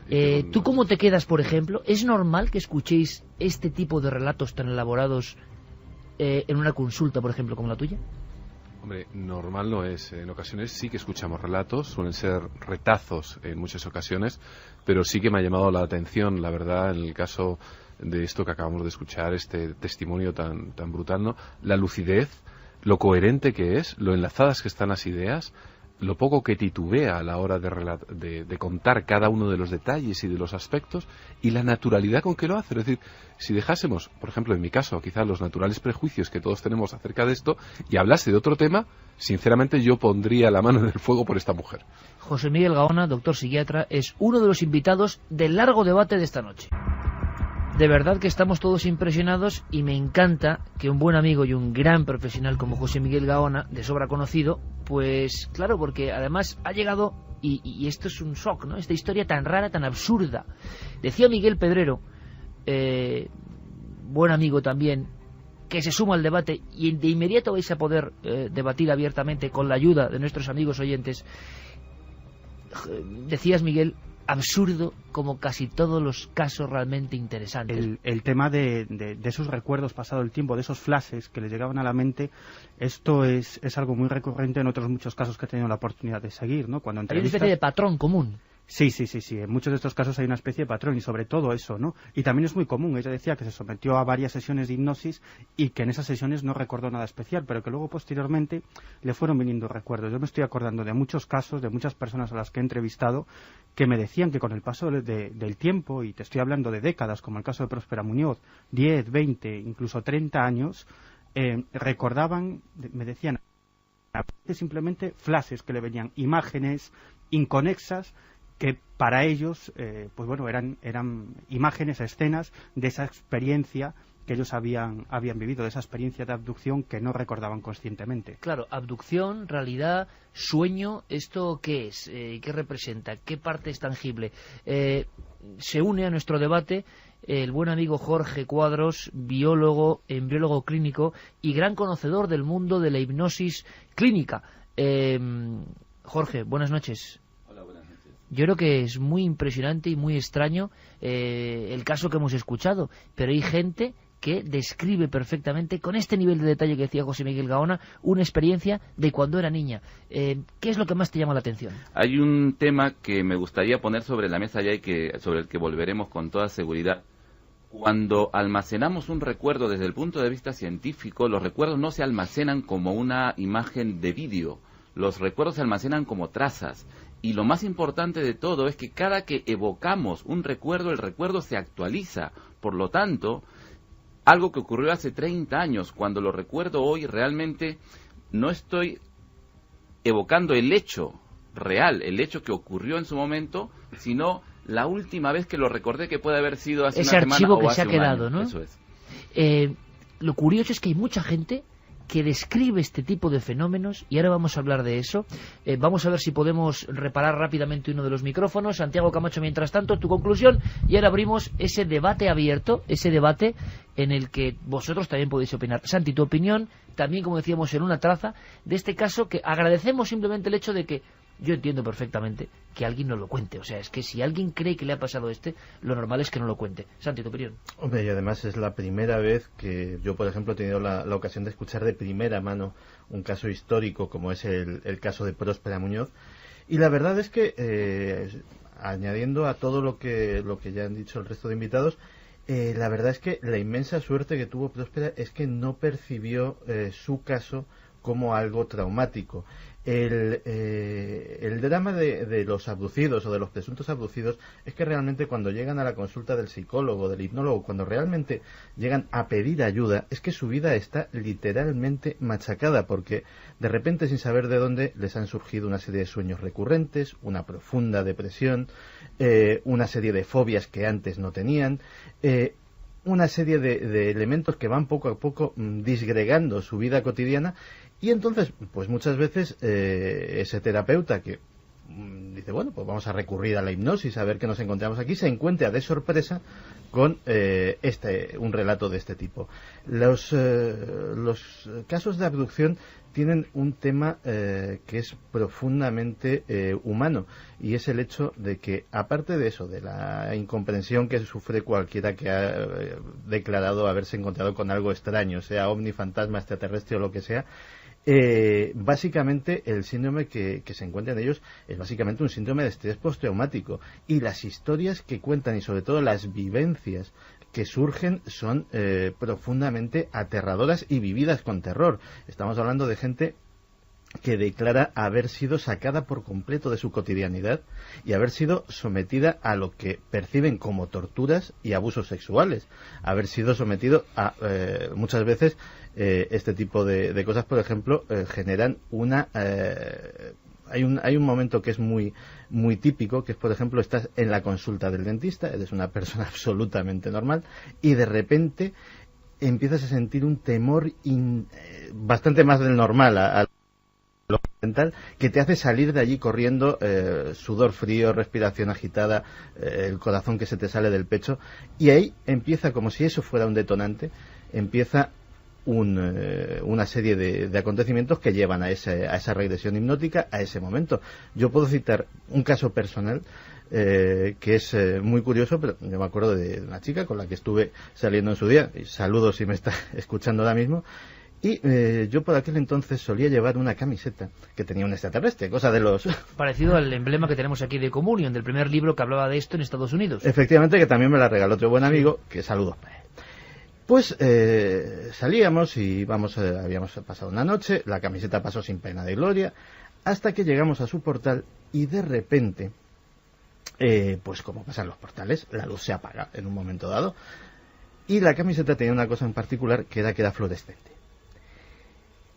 ¿Tú cómo te quedas, por ejemplo? ¿Es normal que escuchéis este tipo de relatos tan elaborados en una consulta, por ejemplo, como la tuya? Hombre, normal no es. En ocasiones sí que escuchamos relatos, suelen ser retazos en muchas ocasiones, pero sí que me ha llamado la atención, la verdad, en el caso de esto que acabamos de escuchar, este testimonio tan brutal, ¿no? La lucidez, lo coherente que es, lo enlazadas que están las ideas, lo poco que titubea a la hora de contar cada uno de los detalles y de los aspectos y la naturalidad con que lo hace. Es decir, si dejásemos, por ejemplo, en mi caso, quizás los naturales prejuicios que todos tenemos acerca de esto y hablase de otro tema, sinceramente yo pondría la mano en el fuego por esta mujer. José Miguel Gaona, doctor psiquiatra, es uno de los invitados del largo debate de esta noche. De verdad que estamos todos impresionados y me encanta que un buen amigo y un gran profesional como José Miguel Gaona, de sobra conocido, pues claro, porque además ha llegado, y esto es un shock, ¿no?, esta historia tan rara, tan absurda. Decía Miguel Pedrero, buen amigo también, que se suma al debate y de inmediato vais a poder debatir abiertamente con la ayuda de nuestros amigos oyentes. Decías, Miguel, absurdo como casi todos los casos realmente interesantes. El tema de esos recuerdos pasado el tiempo, de esos flashes que les llegaban a la mente, esto es algo muy recurrente en otros muchos casos que he tenido la oportunidad de seguir, ¿no? Cuando Hay una especie de patrón común. Sí. En muchos de estos casos hay una especie de patrón y sobre todo eso, ¿no? Y también es muy común. Ella decía que se sometió a varias sesiones de hipnosis y que en esas sesiones no recordó nada especial, pero que luego posteriormente le fueron viniendo recuerdos. Yo me estoy acordando de muchos casos, de muchas personas a las que he entrevistado, que me decían que con el paso del tiempo, y te estoy hablando de décadas, como el caso de Próspera Muñoz, 10, 20, incluso 30 años, recordaban, me decían, simplemente flashes que le venían, imágenes inconexas que para ellos, pues bueno, eran imágenes, escenas de esa experiencia que ellos habían vivido, de esa experiencia de abducción que no recordaban conscientemente. Claro, abducción, realidad, sueño, ¿esto qué es? ¿Qué representa? ¿Qué parte es tangible? Se une a nuestro debate el buen amigo Jorge Cuadros, biólogo, embriólogo clínico y gran conocedor del mundo de la hipnosis clínica. Jorge, buenas noches. Yo creo que es muy impresionante y muy extraño el caso que hemos escuchado, pero hay gente que describe perfectamente, con este nivel de detalle que decía José Miguel Gaona, una experiencia de cuando era niña. ¿Qué es lo que más te llama la atención? Hay un tema que me gustaría poner sobre la mesa ya y sobre el que volveremos con toda seguridad. Cuando almacenamos un recuerdo desde el punto de vista científico, los recuerdos no se almacenan como una imagen de vídeo, los recuerdos se almacenan como trazas. Y lo más importante de todo es que cada que evocamos un recuerdo, el recuerdo se actualiza. Por lo tanto, algo que ocurrió hace 30 años, cuando lo recuerdo hoy, realmente no estoy evocando el hecho real, el hecho que ocurrió en su momento, sino la última vez que lo recordé, que puede haber sido hace una semana o hace un año. Ese archivo que se ha quedado, ¿no? Eso es. Lo curioso es que hay mucha gente que describe este tipo de fenómenos, y ahora vamos a hablar de eso. Vamos a ver si podemos reparar rápidamente uno de los micrófonos. Santiago Camacho, mientras tanto, tu conclusión, y ahora abrimos ese debate abierto, ese debate en el que vosotros también podéis opinar. Santi, tu opinión, también, como decíamos, en una traza, de este caso, que agradecemos simplemente el hecho de que yo entiendo perfectamente que alguien no lo cuente. O sea, es que si alguien cree que le ha pasado lo normal es que no lo cuente. Santi, tu opinión. Hombre, y además es la primera vez que yo, por ejemplo, he tenido la ocasión de escuchar de primera mano un caso histórico como es el caso de Próspera Muñoz. Y la verdad es que, añadiendo a todo lo que ya han dicho el resto de invitados, la verdad es que la inmensa suerte que tuvo Próspera es que no percibió su caso como algo traumático. El drama de los abducidos o de los presuntos abducidos es que realmente cuando llegan a la consulta del psicólogo, del hipnólogo, cuando realmente llegan a pedir ayuda, es que su vida está literalmente machacada, porque de repente, sin saber de dónde, les han surgido una serie de sueños recurrentes, una profunda depresión, una serie de fobias que antes no tenían, una serie de elementos que van poco a poco disgregando su vida cotidiana. Y entonces, pues muchas veces ese terapeuta que dice, bueno, pues vamos a recurrir a la hipnosis, a ver qué nos encontramos aquí, se encuentra de sorpresa con un relato de este tipo. Los casos de abducción tienen un tema que es profundamente humano, y es el hecho de que, aparte de eso, de la incomprensión que sufre cualquiera que ha declarado haberse encontrado con algo extraño, sea ovni, fantasma, extraterrestre o lo que sea, básicamente el síndrome que se encuentra en ellos es básicamente un síndrome de estrés postraumático, y las historias que cuentan y sobre todo las vivencias que surgen son profundamente aterradoras y vividas con terror. Estamos hablando de gente que declara haber sido sacada por completo de su cotidianidad y haber sido sometida a lo que perciben como torturas y abusos sexuales, haber sido sometido a muchas veces este tipo de cosas, por ejemplo, generan hay un momento que es muy típico, que es, por ejemplo, estás en la consulta del dentista, eres una persona absolutamente normal, y de repente empiezas a sentir un temor bastante más del normal a lo dental, que te hace salir de allí corriendo, sudor frío, respiración agitada, el corazón que se te sale del pecho, y ahí empieza, como si eso fuera un detonante, empieza una serie de acontecimientos que llevan a esa regresión hipnótica, a ese momento. Yo puedo citar un caso personal que es muy curioso, pero yo me acuerdo de una chica con la que estuve saliendo en su día, y saludos si me está escuchando ahora mismo, y yo por aquel entonces solía llevar una camiseta que tenía un extraterrestre, cosa de los... Parecido al emblema que tenemos aquí de Communion, del primer libro que hablaba de esto en Estados Unidos. Efectivamente, que también me la regaló otro buen amigo, que saludos para él. Pues salíamos y habíamos pasado una noche, la camiseta pasó sin pena de gloria, hasta que llegamos a su portal y de repente, pues como pasan los portales, la luz se apaga en un momento dado, y la camiseta tenía una cosa en particular, que era fluorescente.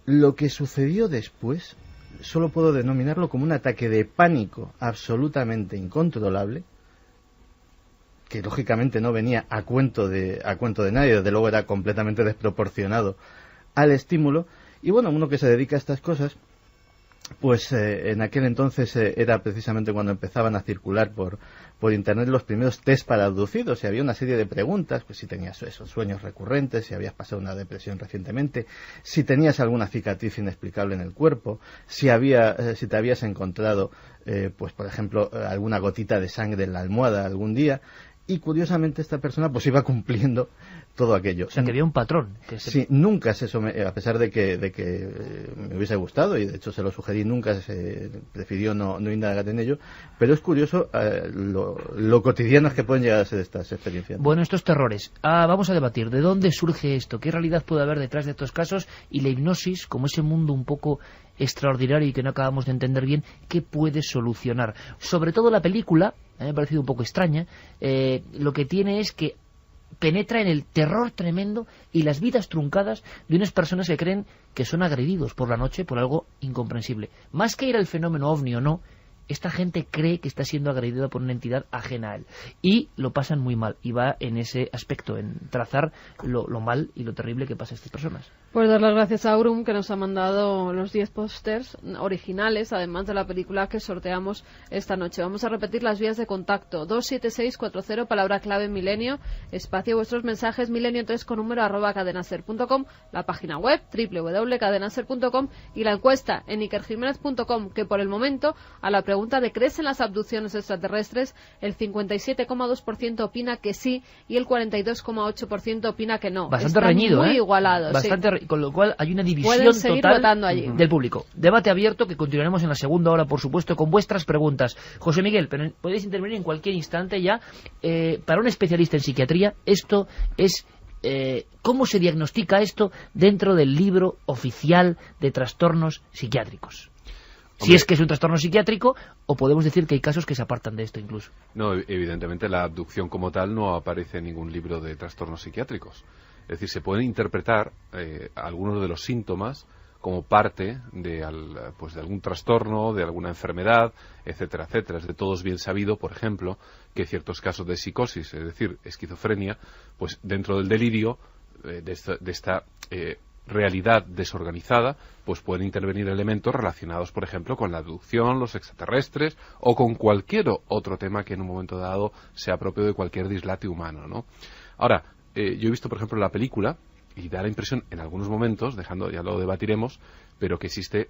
Lo que sucedió después solo puedo denominarlo como un ataque de pánico absolutamente incontrolable, que lógicamente no venía a cuento de nadie, desde luego era completamente desproporcionado al estímulo. Y bueno, uno que se dedica a estas cosas, pues en aquel entonces era precisamente cuando empezaban a circular por internet los primeros test para abducidos, y había una serie de preguntas, pues si tenías esos sueños recurrentes, si habías pasado una depresión recientemente, si tenías alguna cicatriz inexplicable en el cuerpo, si te habías encontrado, pues por ejemplo, alguna gotita de sangre en la almohada algún día. Y curiosamente esta persona pues iba cumpliendo todo aquello. O sea, que había un patrón. Sí, nunca se sometió, a pesar de que me hubiese gustado, y de hecho se lo sugerí, nunca se prefirió no indagar en ello, pero es curioso lo cotidianas que pueden llegar a ser estas experiencias. Bueno, estos terrores. Vamos a debatir de dónde surge esto, qué realidad puede haber detrás de estos casos, y la hipnosis, como ese mundo un poco extraordinario y que no acabamos de entender bien, ¿qué puede solucionar? Sobre todo la película, me ha parecido un poco extraña, lo que tiene es que penetra en el terror tremendo y las vidas truncadas de unas personas que creen que son agredidos por la noche por algo incomprensible. Más que ir al fenómeno ovni o no, esta gente cree que está siendo agredida por una entidad ajena a él. Y lo pasan muy mal. Y va en ese aspecto, en trazar lo mal y lo terrible que pasa a estas personas. Pues dar las gracias a Aurum, que nos ha mandado los 10 pósters originales, además de la película que sorteamos esta noche. Vamos a repetir las vías de contacto. 27640, palabra clave milenio, espacio vuestros mensajes, milenio3 con número @cadenaser.com, la página web www.cadenaser.com y la encuesta en ikerjimenez.com, que por el momento, a la pregunta de ¿crees en las abducciones extraterrestres?, el 57,2% opina que sí y el 42,8% opina que no. Bastante Están reñido, muy igualados. Bastante con lo cual hay una división Pueden seguir total votando allí. del público. Debate abierto que continuaremos en la segunda hora, por supuesto, con vuestras preguntas. José Miguel, pero podéis intervenir en cualquier instante ya. Para un especialista en psiquiatría, esto es... ¿cómo se diagnostica esto dentro del libro oficial de trastornos psiquiátricos? Si es que es un trastorno psiquiátrico, o podemos decir que hay casos que se apartan de esto incluso. No, evidentemente la abducción como tal no aparece en ningún libro de trastornos psiquiátricos. Es decir, se pueden interpretar algunos de los síntomas como parte de algún trastorno, de alguna enfermedad, etcétera, etcétera. Es de todos bien sabido, por ejemplo, que ciertos casos de psicosis, es decir, esquizofrenia, pues dentro del delirio de esta realidad desorganizada, pues pueden intervenir elementos relacionados, por ejemplo, con la abducción, los extraterrestres o con cualquier otro tema que en un momento dado sea propio de cualquier dislate humano, ¿no? Ahora, yo he visto, por ejemplo, la película y da la impresión en algunos momentos, ya lo debatiremos, pero que existe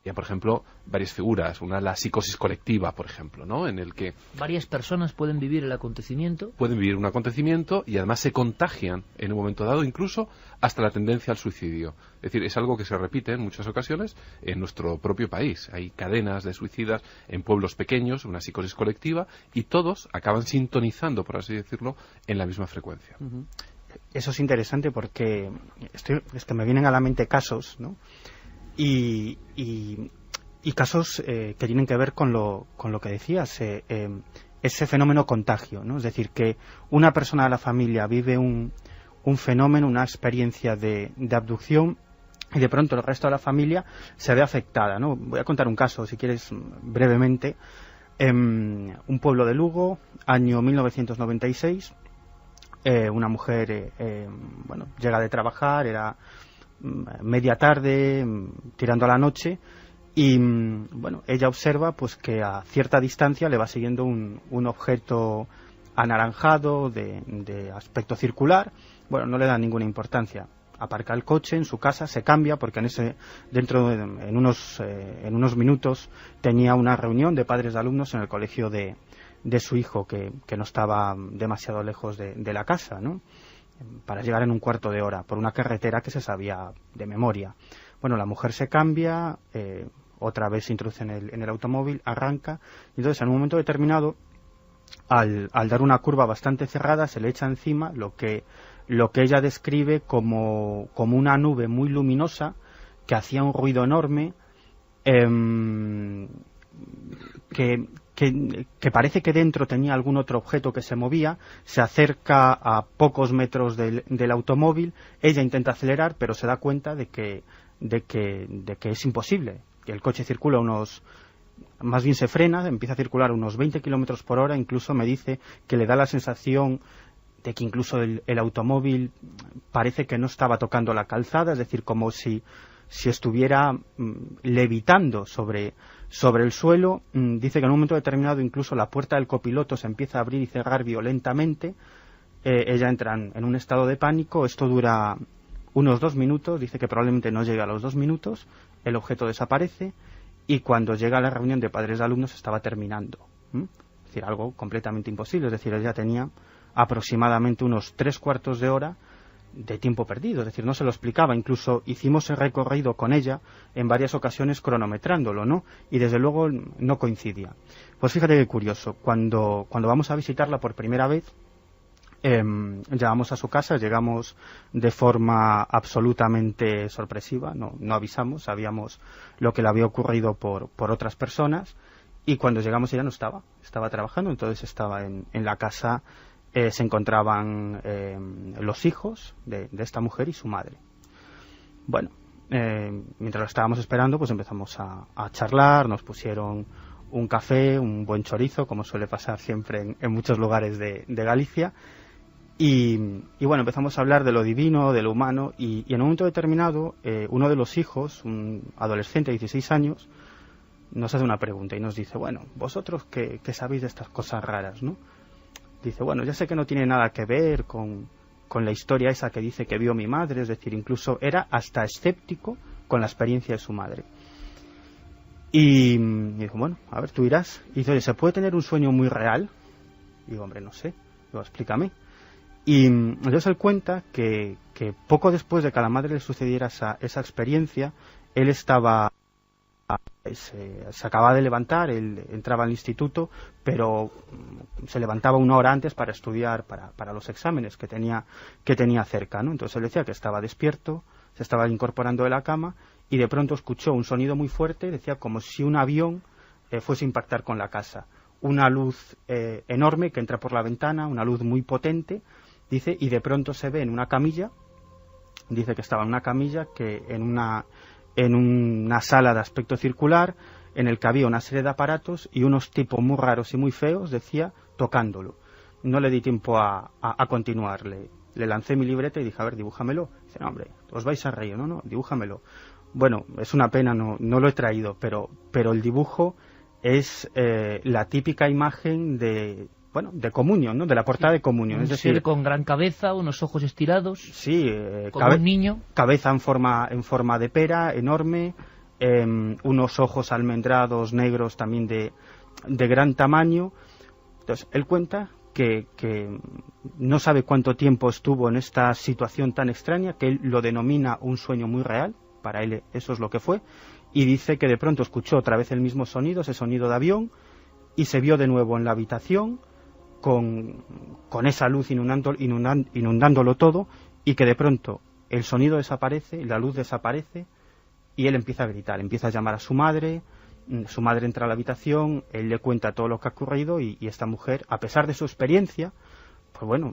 ya, por ejemplo, varias figuras. Una, la psicosis colectiva, por ejemplo, ¿no? En el que varias personas pueden vivir el acontecimiento. Pueden vivir un acontecimiento y además se contagian en un momento dado, incluso hasta la tendencia al suicidio. Es decir, es algo que se repite en muchas ocasiones en nuestro propio país. Hay cadenas de suicidas en pueblos pequeños, una psicosis colectiva, y todos acaban sintonizando, por así decirlo, en la misma frecuencia. Uh-huh. Eso es interesante porque es que me vienen a la mente casos, ¿no? Y casos que tienen que ver con lo que decías, ese fenómeno contagio, ¿no? Es decir, que una persona de la familia vive un fenómeno, una experiencia de abducción, y de pronto el resto de la familia se ve afectada, ¿no? Voy a contar un caso, si quieres, brevemente. Un pueblo de Lugo, año 1996, una mujer llega de trabajar, era media tarde, tirando a la noche, y ella observa pues que a cierta distancia le va siguiendo un objeto anaranjado de aspecto circular. Bueno, no le da ninguna importancia. Aparca el coche en su casa, se cambia porque en unos minutos tenía una reunión de padres de alumnos en el colegio de su hijo, que no estaba demasiado lejos de la casa, ¿no? Para llegar en un cuarto de hora por una carretera que se sabía de memoria. Bueno, la mujer se cambia, otra vez se introduce en el automóvil, arranca, y entonces en un momento determinado, al dar una curva bastante cerrada, se le echa encima lo que ella describe como una nube muy luminosa que hacía un ruido enorme, que parece que dentro tenía algún otro objeto que se movía. Se acerca a pocos metros del automóvil, ella intenta acelerar, pero se da cuenta de que de que es imposible. Que el coche circula más bien se frena, empieza a circular unos 20 kilómetros por hora, incluso me dice que le da la sensación de que incluso el automóvil parece que no estaba tocando la calzada, es decir, como si estuviera levitando sobre el suelo. Dice que en un momento determinado incluso la puerta del copiloto se empieza a abrir y cerrar violentamente. Ella entra en un estado de pánico. Esto dura unos 2 minutos, dice que probablemente no llegue a los 2 minutos, el objeto desaparece y cuando llega a la reunión de padres de alumnos estaba terminando. Es decir, algo completamente imposible. Es decir, ella tenía aproximadamente unos 3/4 de hora de tiempo perdido, es decir, no se lo explicaba. Incluso hicimos el recorrido con ella en varias ocasiones cronometrándolo, ¿no? Y desde luego no coincidía. Pues fíjate qué curioso, cuando vamos a visitarla por primera vez, llegamos a su casa, llegamos de forma absolutamente sorpresiva, no avisamos, sabíamos lo que le había ocurrido por otras personas, y cuando llegamos ella no estaba trabajando, entonces estaba en la casa. Se encontraban los hijos de esta mujer y su madre. Bueno, mientras lo estábamos esperando, pues empezamos a charlar, nos pusieron un café, un buen chorizo, como suele pasar siempre en muchos lugares de Galicia, y bueno, empezamos a hablar de lo divino, de lo humano, y en un momento determinado, uno de los hijos, un adolescente de 16 años, nos hace una pregunta y nos dice, bueno, vosotros qué sabéis de estas cosas raras, ¿no? Dice, bueno, ya sé que no tiene nada que ver con la historia esa que dice que vio mi madre, es decir, incluso era hasta escéptico con la experiencia de su madre. Y dijo, bueno, a ver, tú irás. Y dice, oye, ¿se puede tener un sueño muy real? Y digo, hombre, no sé, digo, explícame. Y entonces él cuenta que poco después de que a la madre le sucediera esa experiencia, él estaba... Se acababa de levantar, él entraba al instituto, pero se levantaba 1 hora antes para estudiar para los exámenes que tenía cerca, ¿no? Entonces él decía que estaba despierto, se estaba incorporando de la cama y de pronto escuchó un sonido muy fuerte, decía como si un avión fuese a impactar con la casa. Una luz enorme que entra por la ventana, una luz muy potente, dice, y de pronto se ve en una camilla, dice que estaba en una camilla que en una sala de aspecto circular, en el que había una serie de aparatos y unos tipos muy raros y muy feos, decía, tocándolo. No le di tiempo a continuar, le lancé mi libreta y dije, a ver, dibújamelo. Dice, no, hombre, os vais a reír, no, dibújamelo. Bueno, es una pena, no lo he traído, pero el dibujo es la típica imagen de comunión, ¿no? De la portada de comunión. Es decir, con gran cabeza, unos ojos estirados. Sí, como un niño. Cabeza en forma de pera, enorme, unos ojos almendrados, negros, también de gran tamaño. Entonces, él cuenta que no sabe cuánto tiempo estuvo en esta situación tan extraña, que él lo denomina un sueño muy real, para él eso es lo que fue, y dice que de pronto escuchó otra vez el mismo sonido, ese sonido de avión, y se vio de nuevo en la habitación, con esa luz inundándolo todo, y que de pronto el sonido desaparece, la luz desaparece, y él empieza a gritar, empieza a llamar a su madre entra a la habitación, él le cuenta todo lo que ha ocurrido, y esta mujer, a pesar de su experiencia, pues bueno,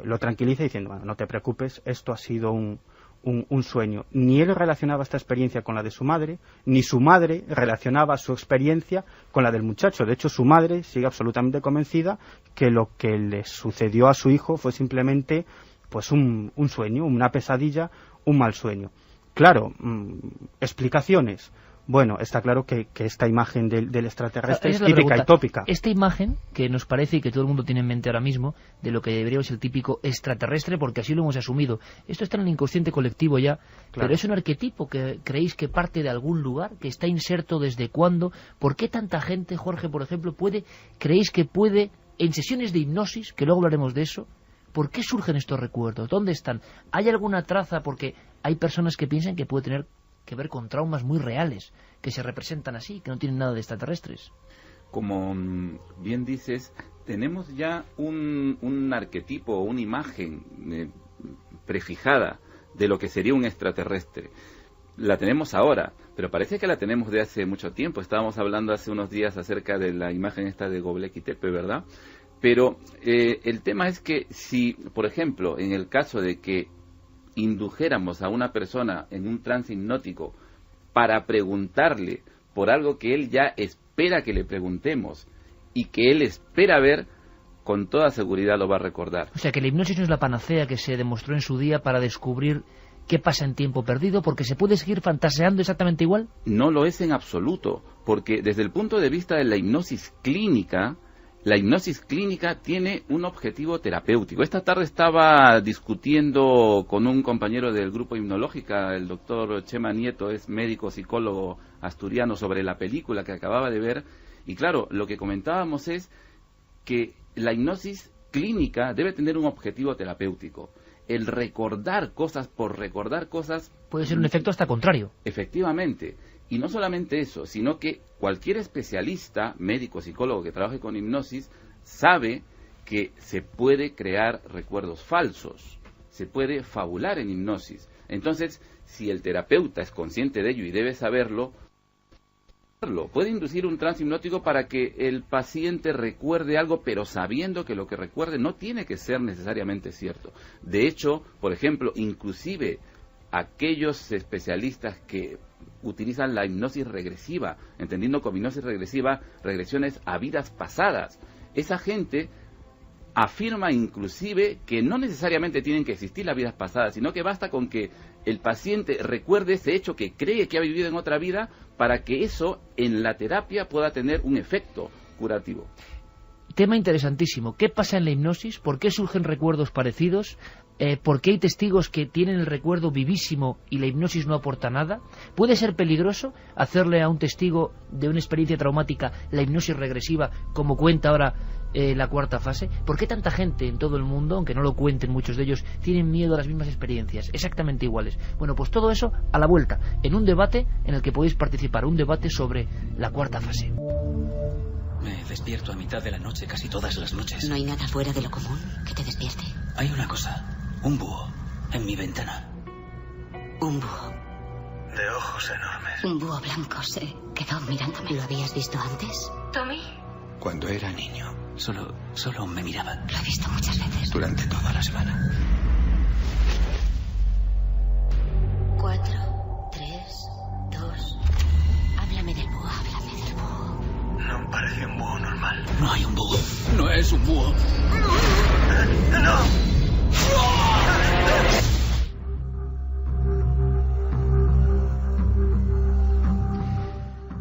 lo tranquiliza diciendo, bueno, no te preocupes, esto ha sido un sueño. Ni él relacionaba esta experiencia con la de su madre, ni su madre relacionaba su experiencia con la del muchacho. De hecho, su madre sigue absolutamente convencida que lo que le sucedió a su hijo fue simplemente pues un sueño, una pesadilla, un mal sueño. Claro, explicaciones. Bueno, está claro que esta imagen del extraterrestre es típica y tópica. Esta imagen, que nos parece y que todo el mundo tiene en mente ahora mismo, de lo que debería ser el típico extraterrestre, porque así lo hemos asumido. Esto está en el inconsciente colectivo ya, claro. Pero es un arquetipo que creéis que parte de algún lugar, que está inserto desde cuándo. ¿Por qué tanta gente, Jorge, por ejemplo, creéis que puede, en sesiones de hipnosis, que luego hablaremos de eso, ¿por qué surgen estos recuerdos? ¿Dónde están? ¿Hay alguna traza? Porque hay personas que piensan que puede tener que ver con traumas muy reales, que se representan así, que no tienen nada de extraterrestres. Como bien dices, tenemos ya un arquetipo, una imagen prefijada de lo que sería un extraterrestre. La tenemos ahora, pero parece que la tenemos de hace mucho tiempo. Estábamos hablando hace unos días acerca de la imagen esta de Göbekli Tepe, ¿verdad? Pero el tema es que si, por ejemplo, en el caso de que indujéramos a una persona en un trance hipnótico para preguntarle por algo que él ya espera que le preguntemos y que él espera ver, con toda seguridad lo va a recordar. O sea que la hipnosis no es la panacea que se demostró en su día para descubrir qué pasa en tiempo perdido, porque se puede seguir fantaseando exactamente igual. No lo es en absoluto, porque desde el punto de vista de la hipnosis clínica tiene un objetivo terapéutico. Esta tarde estaba discutiendo con un compañero del grupo Hipnológica, el doctor Chema Nieto, es médico psicólogo asturiano, sobre la película que acababa de ver, y claro, lo que comentábamos es que la hipnosis clínica debe tener un objetivo terapéutico. El recordar cosas por recordar cosas... puede ser un efecto hasta contrario. Efectivamente. Y no solamente eso, sino que cualquier especialista, médico, psicólogo que trabaje con hipnosis, sabe que se puede crear recuerdos falsos, se puede fabular en hipnosis. Entonces, si el terapeuta es consciente de ello y debe saberlo, puede inducir un trance hipnótico para que el paciente recuerde algo, pero sabiendo que lo que recuerde no tiene que ser necesariamente cierto. De hecho, por ejemplo, inclusive aquellos especialistas que utilizan la hipnosis regresiva, entendiendo como hipnosis regresiva regresiones a vidas pasadas, esa gente afirma inclusive que no necesariamente tienen que existir las vidas pasadas, sino que basta con que el paciente recuerde ese hecho que cree que ha vivido en otra vida para que eso en la terapia pueda tener un efecto curativo. Tema interesantísimo. ¿Qué pasa en la hipnosis? ¿Por qué surgen recuerdos parecidos? ¿Por qué hay testigos que tienen el recuerdo vivísimo y la hipnosis no aporta nada? ¿Puede ser peligroso hacerle a un testigo de una experiencia traumática la hipnosis regresiva, como cuenta ahora la cuarta fase? ¿Por qué tanta gente en todo el mundo, aunque no lo cuenten muchos de ellos, tienen miedo a las mismas experiencias, exactamente iguales? Bueno, pues todo eso a la vuelta, en un debate en el que podéis participar, un debate sobre la cuarta fase. Me despierto a mitad de la noche casi todas las noches. ¿No hay nada fuera de lo común que te despierte? Hay una cosa, un búho en mi ventana. Un búho. De ojos enormes. Un búho blanco se quedó mirándome. ¿Lo habías visto antes? Tommy. Cuando era niño, solo me miraba. Lo he visto muchas veces. Durante toda la semana. 4, 3, 2. Háblame del búho, háblame del búho. No parece un búho normal. No hay un búho. No es un búho. ¡No!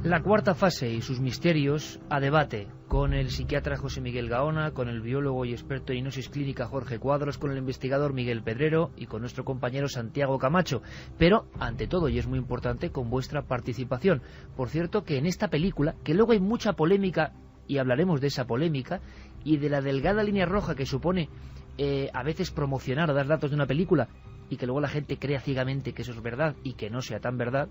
La cuarta fase y sus misterios a debate con el psiquiatra José Miguel Gaona, con el biólogo y experto en hipnosis clínica Jorge Cuadros, con el investigador Miguel Pedrero y con nuestro compañero Santiago Camacho. Pero, ante todo, y es muy importante, con vuestra participación. Por cierto, que en esta película, que luego hay mucha polémica, y hablaremos de esa polémica, y de la delgada línea roja que supone a veces promocionar o dar datos de una película, y que luego la gente crea ciegamente que eso es verdad y que no sea tan verdad.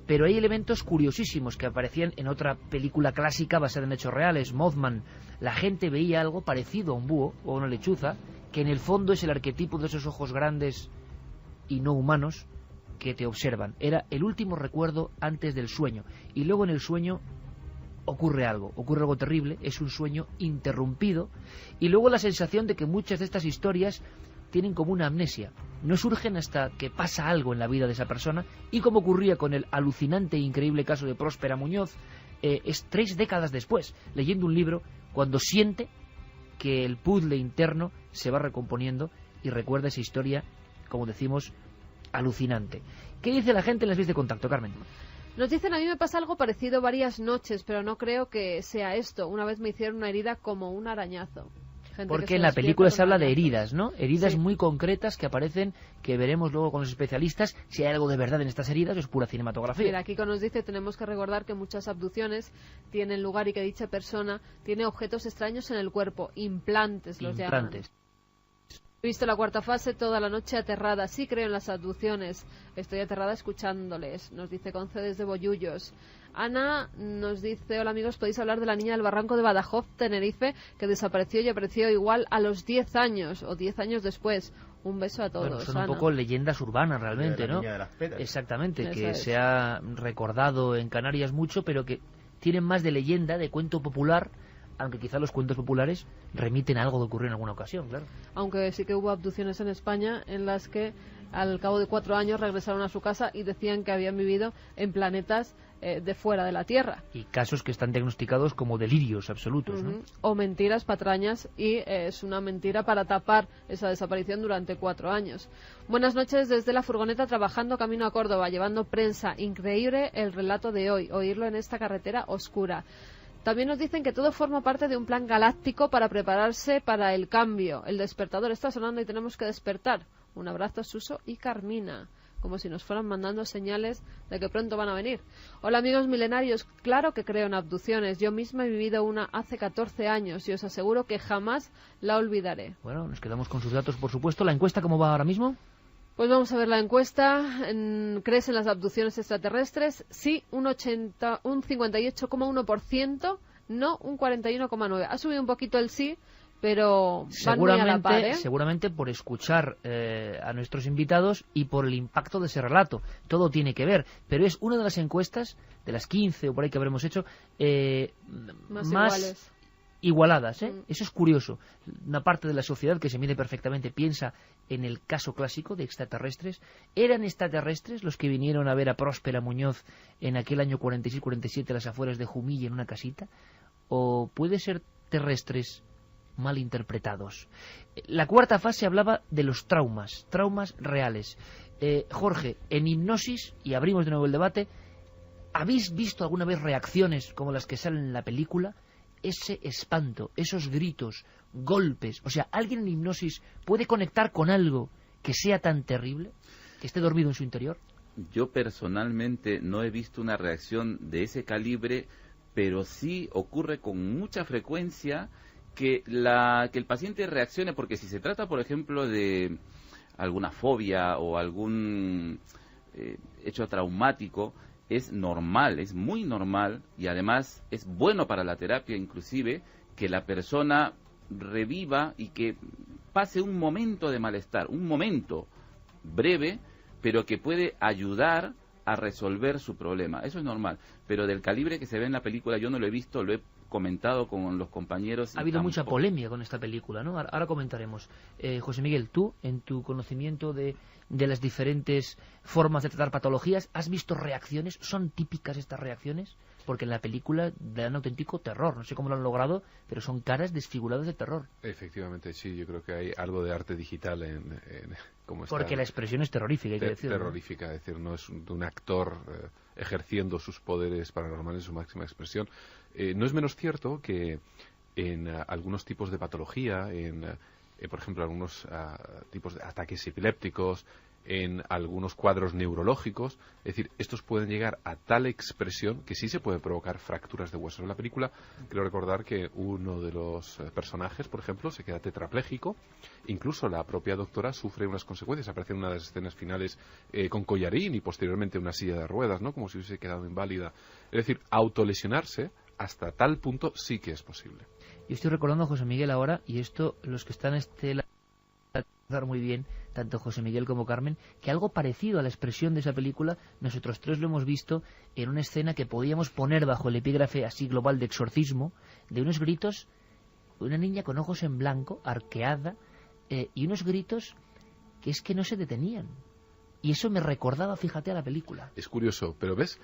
Pero hay elementos curiosísimos que aparecían en otra película clásica basada en hechos reales, Mothman. La gente veía algo parecido a un búho o a una lechuza, que en el fondo es el arquetipo de esos ojos grandes y no humanos que te observan. Era el último recuerdo antes del sueño. Y luego en el sueño ocurre algo terrible, es un sueño interrumpido. Y luego la sensación de que muchas de estas historias tienen como una amnesia, no surgen hasta que pasa algo en la vida de esa persona, y como ocurría con el alucinante e increíble caso de Próspera Muñoz, es 3 décadas después, leyendo un libro, cuando siente que el puzzle interno se va recomponiendo y recuerda esa historia, como decimos, alucinante. ¿Qué dice la gente en las vías de contacto, Carmen? Nos dicen, a mí me pasa algo parecido varias noches, pero no creo que sea esto. Una vez me hicieron una herida como un arañazo. Porque en la película se habla de heridas, ¿no? Heridas sí, muy concretas que aparecen, que veremos luego con los especialistas si hay algo de verdad en estas heridas o es pura cinematografía. Mira, Kiko nos dice, tenemos que recordar que muchas abducciones tienen lugar y que dicha persona tiene objetos extraños en el cuerpo, implantes los llaman. He visto la cuarta fase toda la noche aterrada, sí creo en las abducciones, estoy aterrada escuchándoles, nos dice Conce desde Bollullos. Ana nos dice, hola amigos, podéis hablar de la niña del barranco de Badajoz, Tenerife, que desapareció y apareció igual a los 10 años o 10 años después. Un beso a todos. Bueno, son Ana. Un poco leyendas urbanas realmente, ¿no? Niña de las peras. Exactamente, Eso que es. se ha recordado en Canarias mucho, pero que tienen más de leyenda, de cuento popular, aunque quizá los cuentos populares remiten a algo que ocurrió en alguna ocasión, claro. Aunque sí que hubo abducciones en España en las que al cabo de 4 años regresaron a su casa y decían que habían vivido en planetas de fuera de la Tierra. Y casos que están diagnosticados como delirios absolutos, ¿no? O mentiras patrañas, y es una mentira para tapar esa desaparición durante 4 años. Buenas noches desde la furgoneta, trabajando camino a Córdoba, llevando prensa. Increíble el relato de hoy, oírlo en esta carretera oscura. También nos dicen que todo forma parte de un plan galáctico para prepararse para el cambio. El despertador está sonando y tenemos que despertar. Un abrazo, Suso y Carmina. Como si nos fueran mandando señales de que pronto van a venir. Hola amigos milenarios, claro que creo en abducciones. Yo misma he vivido una hace 14 años y os aseguro que jamás la olvidaré. Bueno, nos quedamos con sus datos, por supuesto. ¿La encuesta cómo va ahora mismo? Pues vamos a ver la encuesta. ¿Crees en las abducciones extraterrestres? Sí, un 58,1%, no un 41,9%. Ha subido un poquito el sí, pero van muy a la par, ¿eh? Seguramente por escuchar a nuestros invitados y por el impacto de ese relato. Todo tiene que ver, pero es una de las encuestas, de las 15 o por ahí que habremos hecho, más igualadas, ¿eh? Eso es curioso. Una parte de la sociedad que se mide perfectamente piensa en el caso clásico de extraterrestres. ¿Eran extraterrestres los que vinieron a ver a Próspera Muñoz en aquel año 46-47 a las afueras de Jumilla en una casita? ¿O puede ser terrestres mal interpretados? La cuarta fase hablaba de los traumas reales. Jorge, en Hipnosis, y abrimos de nuevo el debate, ¿habéis visto alguna vez reacciones como las que salen en la película? Ese espanto, esos gritos, golpes, o sea, ¿alguien en Hipnosis puede conectar con algo que sea tan terrible, que esté dormido en su interior? Yo personalmente no he visto una reacción de ese calibre, pero sí ocurre con mucha frecuencia que el paciente reaccione, porque si se trata, por ejemplo, de alguna fobia o algún hecho traumático, es normal, es muy normal, y además es bueno para la terapia inclusive, que la persona reviva y que pase un momento de malestar, un momento breve, pero que puede ayudar a resolver su problema. Eso es normal, pero del calibre que se ve en la película yo no lo he visto, lo he comentado con los compañeros. Ha habido mucha polémica con esta película, ¿no? Ahora comentaremos. José Miguel, tú, en tu conocimiento de las diferentes formas de tratar patologías, ¿has visto reacciones? ¿Son típicas estas reacciones? Porque en la película dan auténtico terror. No sé cómo lo han logrado, pero son caras desfiguradas de terror. Efectivamente, sí. Yo creo que hay algo de arte digital en cómo está. Porque la expresión es terrorífica, hay que decirlo. Terrorífica, es decir, no es de un actor ejerciendo sus poderes paranormales en su máxima expresión. No es menos cierto que en algunos tipos de patología, por ejemplo, algunos tipos de ataques epilépticos, en algunos cuadros neurológicos, es decir, estos pueden llegar a tal expresión que sí se pueden provocar fracturas de huesos. En la película, quiero recordar que uno de los personajes, por ejemplo, se queda tetrapléjico, incluso la propia doctora sufre unas consecuencias, aparece en una de las escenas finales con collarín y posteriormente una silla de ruedas, ¿no? Como si hubiese quedado inválida. Es decir, autolesionarse hasta tal punto sí que es posible. Yo estoy recordando a José Miguel ahora, y esto los que están muy bien, tanto José Miguel como Carmen, que algo parecido a la expresión de esa película nosotros tres lo hemos visto en una escena que podíamos poner bajo el epígrafe así global de exorcismo, de unos gritos, una niña con ojos en blanco, arqueada, y unos gritos que es que no se detenían. Y eso me recordaba, fíjate, a la película. Es curioso, pero ves,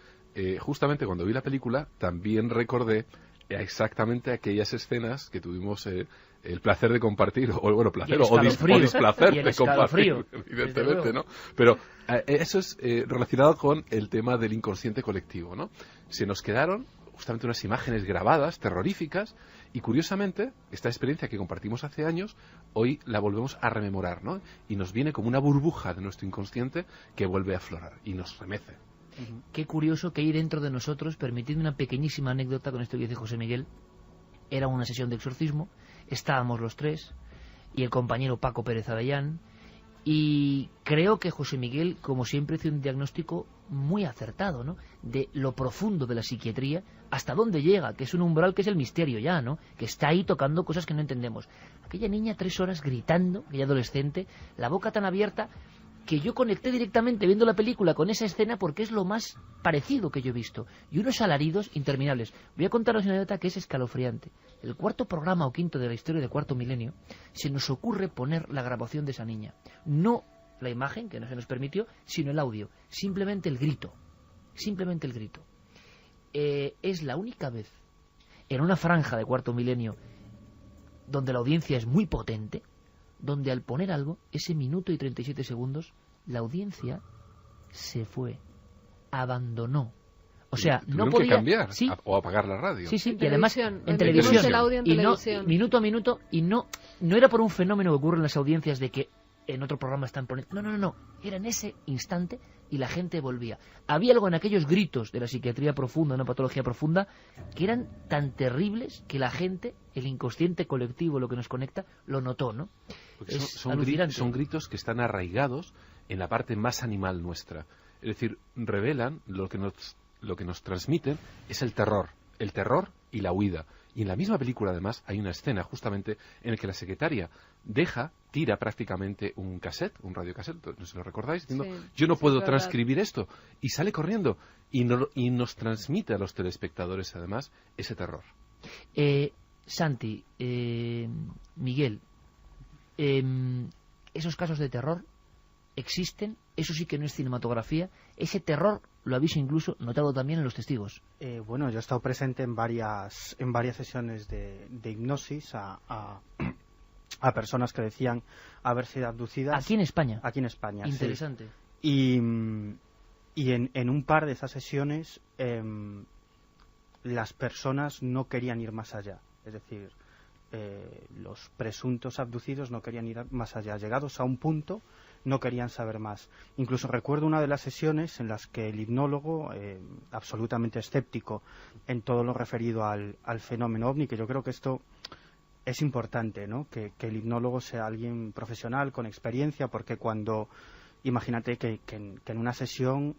justamente cuando vi la película también recordé exactamente aquellas escenas que tuvimos el placer de compartir, o bueno, placer o displacer de compartir, evidentemente, ¿no? Pero eso es relacionado con el tema del inconsciente colectivo, ¿no? Se nos quedaron justamente unas imágenes grabadas, terroríficas, y curiosamente, esta experiencia que compartimos hace años, hoy la volvemos a rememorar, ¿no? Y nos viene como una burbuja de nuestro inconsciente que vuelve a aflorar y nos remece. Qué curioso que hay dentro de nosotros, permitidme una pequeñísima anécdota con esto que dice José Miguel. Era una sesión de exorcismo, estábamos los tres y el compañero Paco Pérez Avellán, y creo que José Miguel, como siempre, hizo un diagnóstico muy acertado, ¿no? De lo profundo de la psiquiatría, hasta dónde llega, que es un umbral que es el misterio ya, ¿no? Que está ahí tocando cosas que no entendemos. Aquella niña 3 horas gritando, aquella adolescente, la boca tan abierta, que yo conecté directamente viendo la película con esa escena porque es lo más parecido que yo he visto. Y unos alaridos interminables. Voy a contaros una anécdota que es escalofriante. El 4º programa o 5º de la historia de Cuarto Milenio se nos ocurre poner la grabación de esa niña. No la imagen, que no se nos permitió, sino el audio. Simplemente el grito. Simplemente el grito. Es la única vez en una franja de Cuarto Milenio donde la audiencia es muy potente, donde al poner algo, ese minuto y 37 segundos, la audiencia se fue, abandonó. O sea, no podía que cambiar ¿sí? o apagar la radio. Sí, y además en televisión. El audio en televisión. Minuto a minuto, y no era por un fenómeno que ocurre en las audiencias de que en otro programa están poniendo... No. Era en ese instante y la gente volvía. Había algo en aquellos gritos de la psiquiatría profunda, una patología profunda, que eran tan terribles que la gente, el inconsciente colectivo, lo que nos conecta, lo notó, ¿no? Porque son gritos que están arraigados en la parte más animal nuestra. Es decir, revelan lo que nos transmiten es el terror y la huida. Y en la misma película, además, hay una escena justamente en la que la secretaria tira prácticamente un cassette, un radiocassette, no sé si lo recordáis, diciendo, yo no puedo transcribir esto, y sale corriendo, y nos transmite a los telespectadores, además, ese terror. Santi, Miguel, esos casos de terror existen, eso sí que no es cinematografía, ese terror lo habéis incluso notado también en los testigos. Bueno, yo he estado presente en varias sesiones de hipnosis a personas que decían haber sido abducidas. ¿Aquí en España? Aquí en España, interesante. Sí. Y en un par de esas sesiones las personas no querían ir más allá. Es decir, los presuntos abducidos no querían ir más allá. Llegados a un punto, no querían saber más. Incluso recuerdo una de las sesiones en las que el hipnólogo, absolutamente escéptico en todo lo referido al fenómeno ovni, que yo creo que esto es importante, ¿no? Que el hipnólogo sea alguien profesional, con experiencia, porque cuando... Imagínate que en una sesión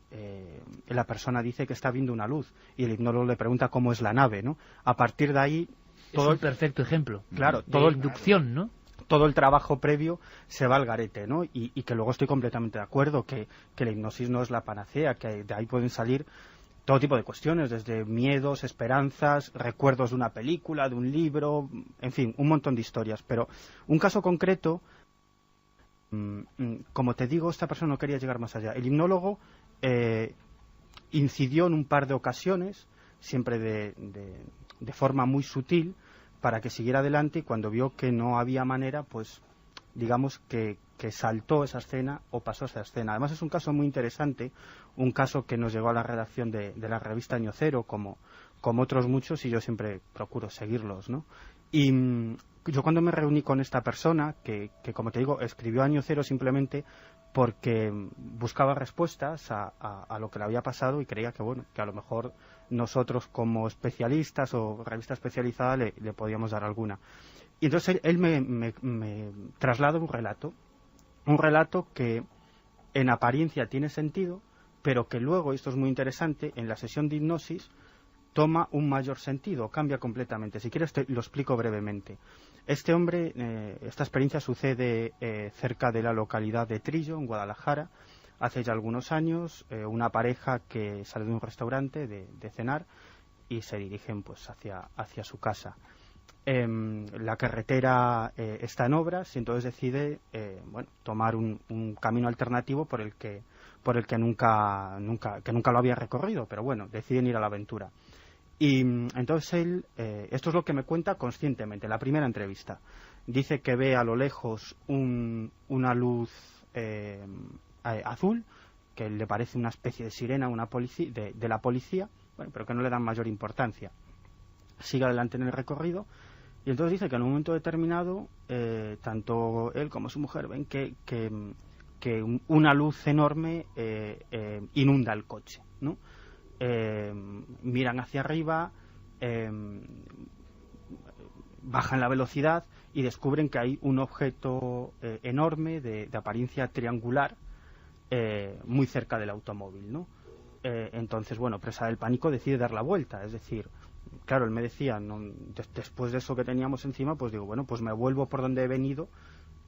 la persona dice que está viendo una luz y el hipnólogo le pregunta cómo es la nave, ¿no? A partir de ahí... Es un perfecto ejemplo. Claro, de inducción, ¿no? Todo el trabajo previo se va al garete, ¿no? Y que luego estoy completamente de acuerdo que la hipnosis no es la panacea, que de ahí pueden salir todo tipo de cuestiones, desde miedos, esperanzas, recuerdos de una película, de un libro, en fin, un montón de historias. Pero un caso concreto, como te digo, esta persona no quería llegar más allá. El hipnólogo incidió en un par de ocasiones, siempre de forma muy sutil, para que siguiera adelante, y cuando vio que no había manera, pues digamos que saltó esa escena o pasó esa escena. Además es un caso muy interesante, un caso que nos llegó a la redacción de la revista Año Cero, como otros muchos, y yo siempre procuro seguirlos, ¿no? Y yo cuando me reuní con esta persona, que como te digo, escribió Año Cero simplemente porque buscaba respuestas a lo que le había pasado y creía que a lo mejor nosotros como especialistas o revista especializada le podíamos dar alguna. Y entonces él me traslada un relato que en apariencia tiene sentido, pero que luego, y esto es muy interesante, en la sesión de hipnosis toma un mayor sentido, cambia completamente. Si quieres lo explico brevemente. Este hombre, esta experiencia sucede cerca de la localidad de Trillo, en Guadalajara, hace ya algunos años. Una pareja que sale de un restaurante de cenar y se dirigen pues hacia su casa. La carretera está en obras y entonces decide tomar un camino alternativo por el que nunca lo había recorrido, pero bueno, deciden ir a la aventura. Y entonces él, esto es lo que me cuenta conscientemente, la primera entrevista. Dice que ve a lo lejos una luz azul, que le parece una especie de sirena de la policía, pero que no le dan mayor importancia. Sigue adelante en el recorrido y entonces dice que en un momento determinado, tanto él como su mujer ven que una luz enorme inunda el coche, ¿no? Miran hacia arriba, bajan la velocidad y descubren que hay un objeto enorme de apariencia triangular muy cerca del automóvil, ¿no? Entonces, presa del pánico, decide dar la vuelta. Es decir, claro, él me decía, después de eso que teníamos encima, pues digo, pues me vuelvo por donde he venido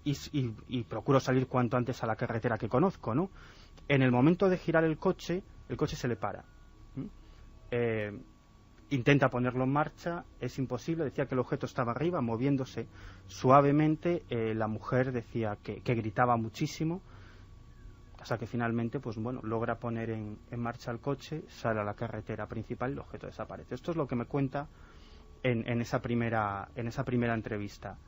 y procuro salir cuanto antes a la carretera que conozco, ¿no? En el momento de girar el coche se le para. Intenta ponerlo en marcha, es imposible. Decía que el objeto estaba arriba, moviéndose suavemente. La mujer decía que gritaba muchísimo hasta que finalmente pues bueno, logra poner en marcha el coche, sale a la carretera principal y el objeto desaparece. Esto es lo que me cuenta en esa primera entrevista.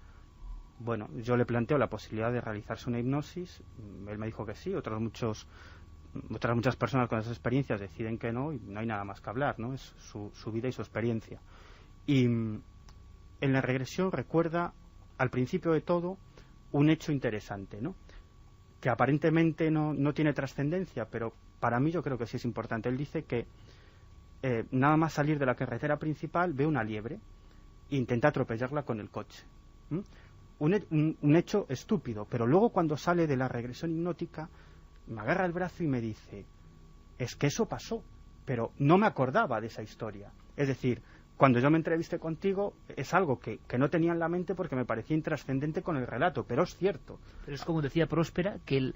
Bueno, yo le planteo la posibilidad de realizarse una hipnosis, él me dijo que sí, otras muchas personas con esas experiencias deciden que no, y no hay nada más que hablar, ¿no? Es su vida y su experiencia. Y en la regresión recuerda al principio de todo un hecho interesante, ¿no? Que aparentemente no tiene trascendencia, pero para mí yo creo que sí es importante. Él dice que nada más salir de la carretera principal ve una liebre e intenta atropellarla con el coche. Un hecho estúpido, pero luego cuando sale de la regresión hipnótica me agarra el brazo y me dice, es que eso pasó, pero no me acordaba de esa historia. Es decir, cuando yo me entrevisté contigo es algo que no tenía en la mente porque me parecía intrascendente con el relato, pero es cierto. Pero es como decía Próspera, que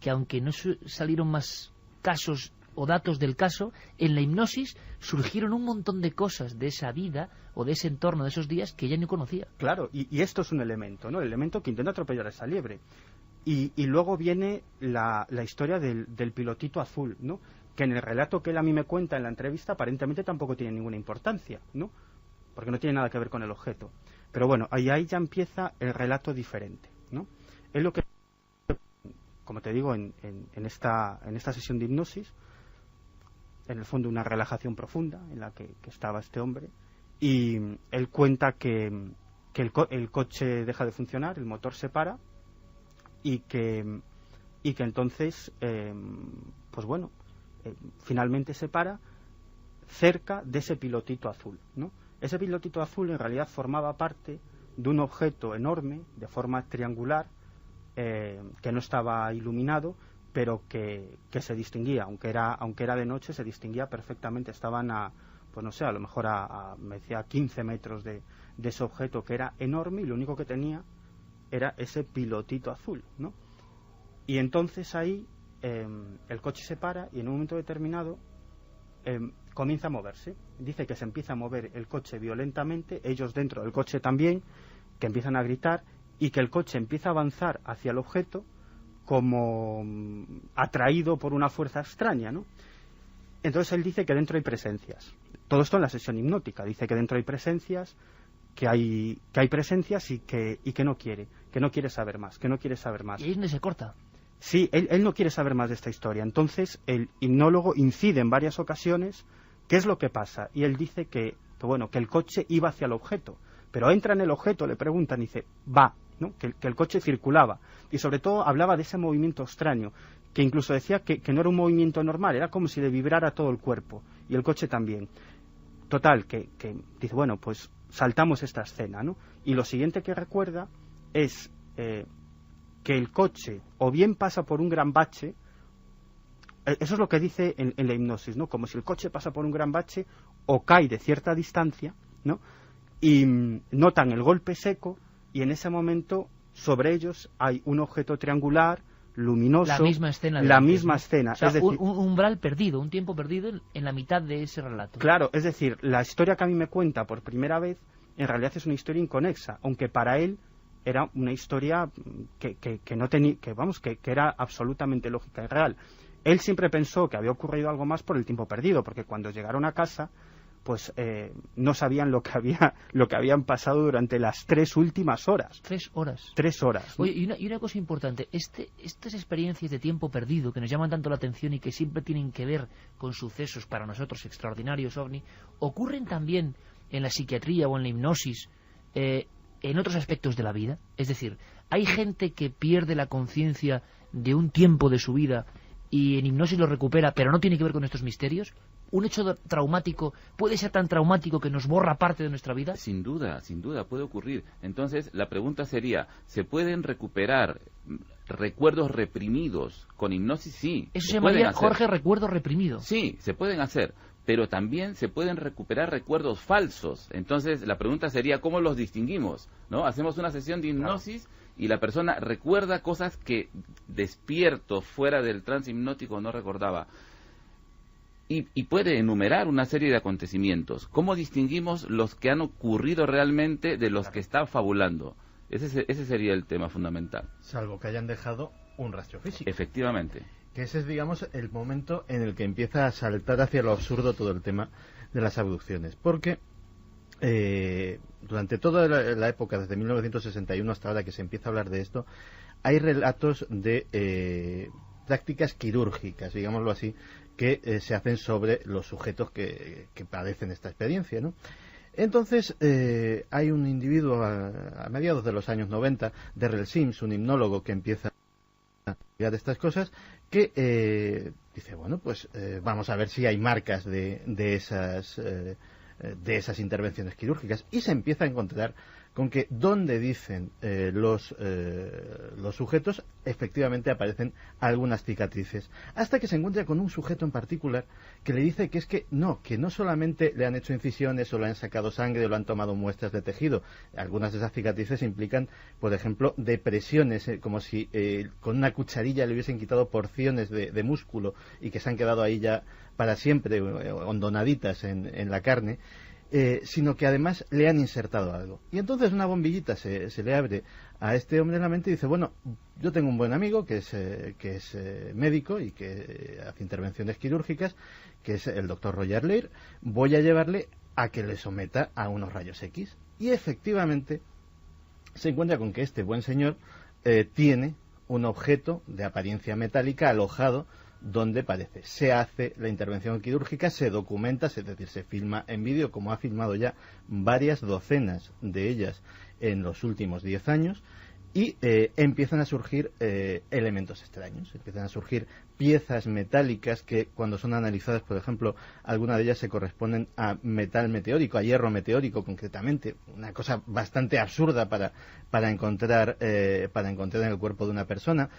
aunque no salieron más casos o datos del caso, en la hipnosis surgieron un montón de cosas de esa vida o de ese entorno, de esos días, que ella no conocía. Claro, y esto es un elemento, ¿no? El elemento que intenta atropellar a esa liebre. Y luego viene la historia del pilotito azul, ¿no? Que en el relato que él a mí me cuenta en la entrevista aparentemente tampoco tiene ninguna importancia, ¿no? Porque no tiene nada que ver con el objeto. Pero bueno, ahí ya empieza el relato diferente, ¿no? Es lo que, como te digo, en esta sesión de hipnosis, en el fondo una relajación profunda en la que estaba este hombre, y él cuenta que el coche deja de funcionar, el motor se para, y que entonces pues bueno, finalmente se para cerca de ese pilotito azul, ¿no? Ese pilotito azul en realidad formaba parte de un objeto enorme de forma triangular que no estaba iluminado, pero que se distinguía, aunque era de noche, se distinguía perfectamente. Estaban pues no sé, a lo mejor me decía 15 metros de ese objeto, que era enorme, y lo único que tenía era ese pilotito azul, ¿no? Y entonces ahí el coche se para y en un momento determinado comienza a moverse. Dice que se empieza a mover el coche violentamente, ellos dentro del coche también, que empiezan a gritar, y que el coche empieza a avanzar hacia el objeto como atraído por una fuerza extraña, ¿no? Entonces él dice que dentro hay presencias. Todo esto en la sesión hipnótica. Dice que dentro hay presencias, que hay presencias y que no quiere saber más, que no quiere saber más. Y ahí es donde se corta. Sí, él no quiere saber más de esta historia. Entonces el hipnólogo incide en varias ocasiones qué es lo que pasa, y él dice que el coche iba hacia el objeto, pero entra en el objeto, le preguntan y dice, va, ¿no? Que el coche circulaba, y sobre todo hablaba de ese movimiento extraño, que incluso decía que no era un movimiento normal, era como si le vibrara todo el cuerpo, y el coche también. Total, que dice, bueno, pues saltamos esta escena, ¿no? Y lo siguiente que recuerda es que el coche o bien pasa por un gran bache, eso es lo que dice en la hipnosis, ¿no? Como si el coche pasa por un gran bache o cae de cierta distancia, ¿no? Y notan el golpe seco, y en ese momento sobre ellos hay un objeto triangular, luminoso. La misma escena. O sea, es decir, un umbral perdido, un tiempo perdido en la mitad de ese relato. Claro, es decir, la historia que a mí me cuenta por primera vez, en realidad es una historia inconexa, aunque para él era una historia que no tenía, que era absolutamente lógica y real. Él siempre pensó que había ocurrido algo más por el tiempo perdido, porque cuando llegaron a casa, pues no sabían lo que habían pasado durante las 3 últimas horas. 3 horas. 3 horas. Oye, y una cosa importante, estas experiencias de tiempo perdido que nos llaman tanto la atención y que siempre tienen que ver con sucesos para nosotros extraordinarios, ovni, ocurren también en la psiquiatría o en la hipnosis, en otros aspectos de la vida. Es decir, hay gente que pierde la conciencia de un tiempo de su vida y en hipnosis lo recupera, pero no tiene que ver con estos misterios. ¿Un hecho traumático puede ser tan traumático que nos borra parte de nuestra vida? Sin duda, puede ocurrir. Entonces, la pregunta sería, ¿se pueden recuperar recuerdos reprimidos con hipnosis? Sí. Eso se llamaría, Jorge, recuerdo reprimido. Sí, se pueden hacer, pero también se pueden recuperar recuerdos falsos. Entonces, la pregunta sería, ¿cómo los distinguimos? ¿No? Hacemos una sesión de hipnosis, claro, y la persona recuerda cosas que despierto, fuera del trance hipnótico, no recordaba. Y puede enumerar una serie de acontecimientos. ¿Cómo distinguimos los que han ocurrido realmente de los que está fabulando? Ese sería el tema fundamental. Salvo que hayan dejado un rastro físico. Efectivamente. Que ese es, digamos, el momento en el que empieza a saltar hacia lo absurdo todo el tema de las abducciones. Porque durante toda la época, desde 1961 hasta ahora que se empieza a hablar de esto, hay relatos de prácticas quirúrgicas, digámoslo así, que se hacen sobre los sujetos que padecen esta experiencia, ¿no? Entonces, hay un individuo a mediados de los años 90, Darrell Sims, un hipnólogo que empieza a estudiar estas cosas, que dice, bueno, pues vamos a ver si hay marcas de esas intervenciones quirúrgicas, y se empieza a encontrar con que donde dicen los sujetos, efectivamente aparecen algunas cicatrices, hasta que se encuentra con un sujeto en particular que le dice que no solamente le han hecho incisiones o le han sacado sangre o le han tomado muestras de tejido. Algunas de esas cicatrices implican, por ejemplo, depresiones, como si con una cucharilla le hubiesen quitado porciones de músculo y que se han quedado ahí ya para siempre hondonaditas en la carne. Sino que además le han insertado algo. Y entonces una bombillita se le abre a este hombre en la mente y dice, bueno, yo tengo un buen amigo que es médico y que hace intervenciones quirúrgicas, que es el doctor Roger Leir, voy a llevarle a que le someta a unos rayos X. Y efectivamente se encuentra con que este buen señor tiene un objeto de apariencia metálica alojado donde parece. Se hace la intervención quirúrgica, se documenta, es decir, se filma en vídeo, como ha filmado ya varias docenas de ellas en los últimos 10 años, y empiezan a surgir elementos extraños, empiezan a surgir piezas metálicas que, cuando son analizadas, por ejemplo, algunas de ellas se corresponden a metal meteórico, a hierro meteórico concretamente, una cosa bastante absurda para encontrar en el cuerpo de una persona,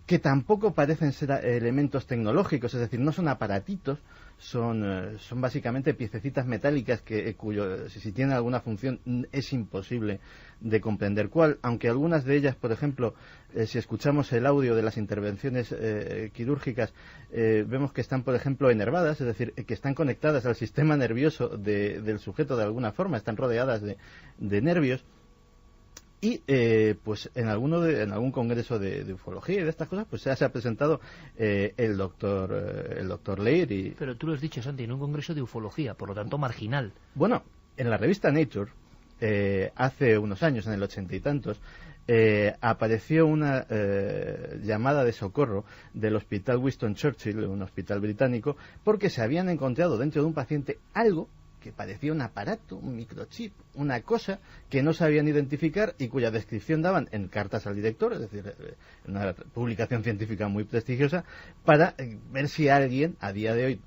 que tampoco parecen ser elementos tecnológicos, es decir, no son aparatitos, son básicamente piececitas metálicas cuyo, si tienen alguna función, es imposible de comprender cuál, aunque algunas de ellas, por ejemplo, si escuchamos el audio de las intervenciones quirúrgicas, vemos que están, por ejemplo, enervadas, es decir, que están conectadas al sistema nervioso del sujeto de alguna forma, están rodeadas de nervios. Y pues en algún congreso de ufología y de estas cosas, pues se ha presentado el doctor Leir. Pero tú lo has dicho, Santi, en un congreso de ufología, por lo tanto marginal. Bueno, en la revista Nature, hace unos años, en el 80 y tantos, apareció una llamada de socorro del hospital Winston Churchill, un hospital británico, porque se habían encontrado dentro de un paciente algo que parecía un aparato, un microchip, una cosa que no sabían identificar y cuya descripción daban en cartas al director, es decir, una publicación científica muy prestigiosa, para ver si alguien, a día de hoy,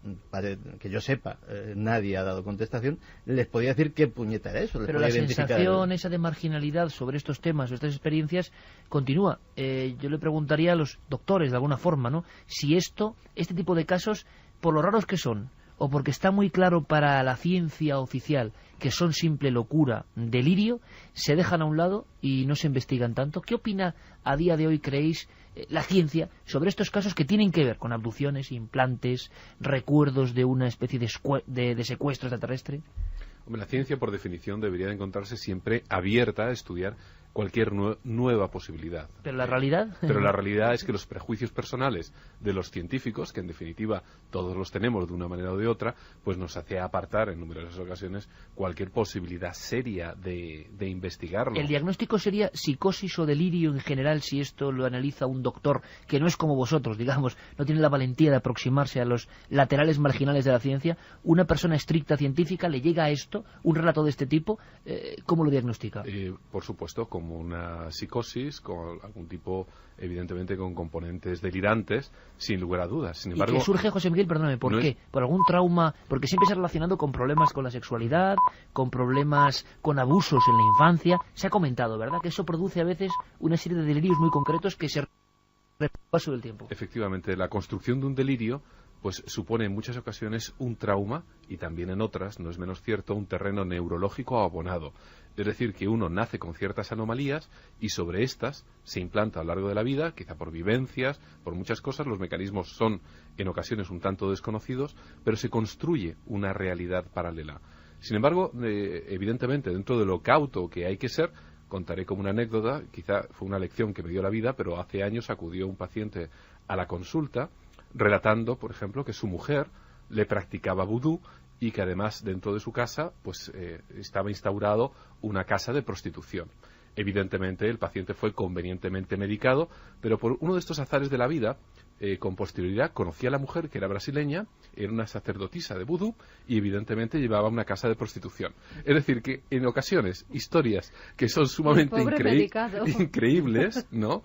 que yo sepa, nadie ha dado contestación, les podía decir qué puñeta era eso. Pero la sensación esa de marginalidad sobre estos temas o estas experiencias continúa. Yo le preguntaría a los doctores, de alguna forma, ¿no?, si este tipo de casos, por lo raros que son, o porque está muy claro para la ciencia oficial que son simple locura, delirio, se dejan a un lado y no se investigan tanto. ¿Qué opina a día de hoy, creéis, la ciencia sobre estos casos que tienen que ver con abducciones, implantes, recuerdos de una especie de secuestro extraterrestre? Hombre, la ciencia, por definición, debería de encontrarse siempre abierta a estudiar cualquier nueva posibilidad. ¿Pero la realidad? Pero la realidad es que los prejuicios personales de los científicos, que en definitiva todos los tenemos de una manera o de otra, pues nos hace apartar en numerosas ocasiones cualquier posibilidad seria de investigarlo. ¿El diagnóstico sería psicosis o delirio en general si esto lo analiza un doctor que no es como vosotros, digamos, no tiene la valentía de aproximarse a los laterales marginales de la ciencia? ¿Una persona estricta científica le llega a esto, un relato de este tipo? ¿Cómo lo diagnostica? Por supuesto, como una psicosis, con algún tipo, evidentemente, con componentes delirantes, sin lugar a dudas. Sin embargo, ¿y que surge, José Miguel, perdóname, por qué? ¿Por algún trauma? Porque siempre se ha relacionado con problemas con la sexualidad, con problemas con abusos en la infancia. Se ha comentado, ¿verdad?, que eso produce a veces una serie de delirios muy concretos que se repiten al paso del tiempo. Efectivamente, la construcción de un delirio pues supone en muchas ocasiones un trauma y también en otras, no es menos cierto, un terreno neurológico abonado. Es decir, que uno nace con ciertas anomalías y sobre estas se implanta a lo largo de la vida, quizá por vivencias, por muchas cosas, los mecanismos son en ocasiones un tanto desconocidos, pero se construye una realidad paralela. Sin embargo, evidentemente, dentro de lo cauto que hay que ser, Contaré como una anécdota, quizá fue una lección que me dio la vida, pero hace años acudió un paciente a la consulta relatando, por ejemplo, que su mujer le practicaba vudú y que además dentro de su casa pues estaba instaurado una casa de prostitución. Evidentemente el paciente fue convenientemente medicado, pero por uno de estos azares de la vida, con posterioridad conocí a la mujer, que era brasileña, era una sacerdotisa de vudú y evidentemente llevaba una casa de prostitución. Es decir, que en ocasiones historias que son sumamente increíbles, ¿no?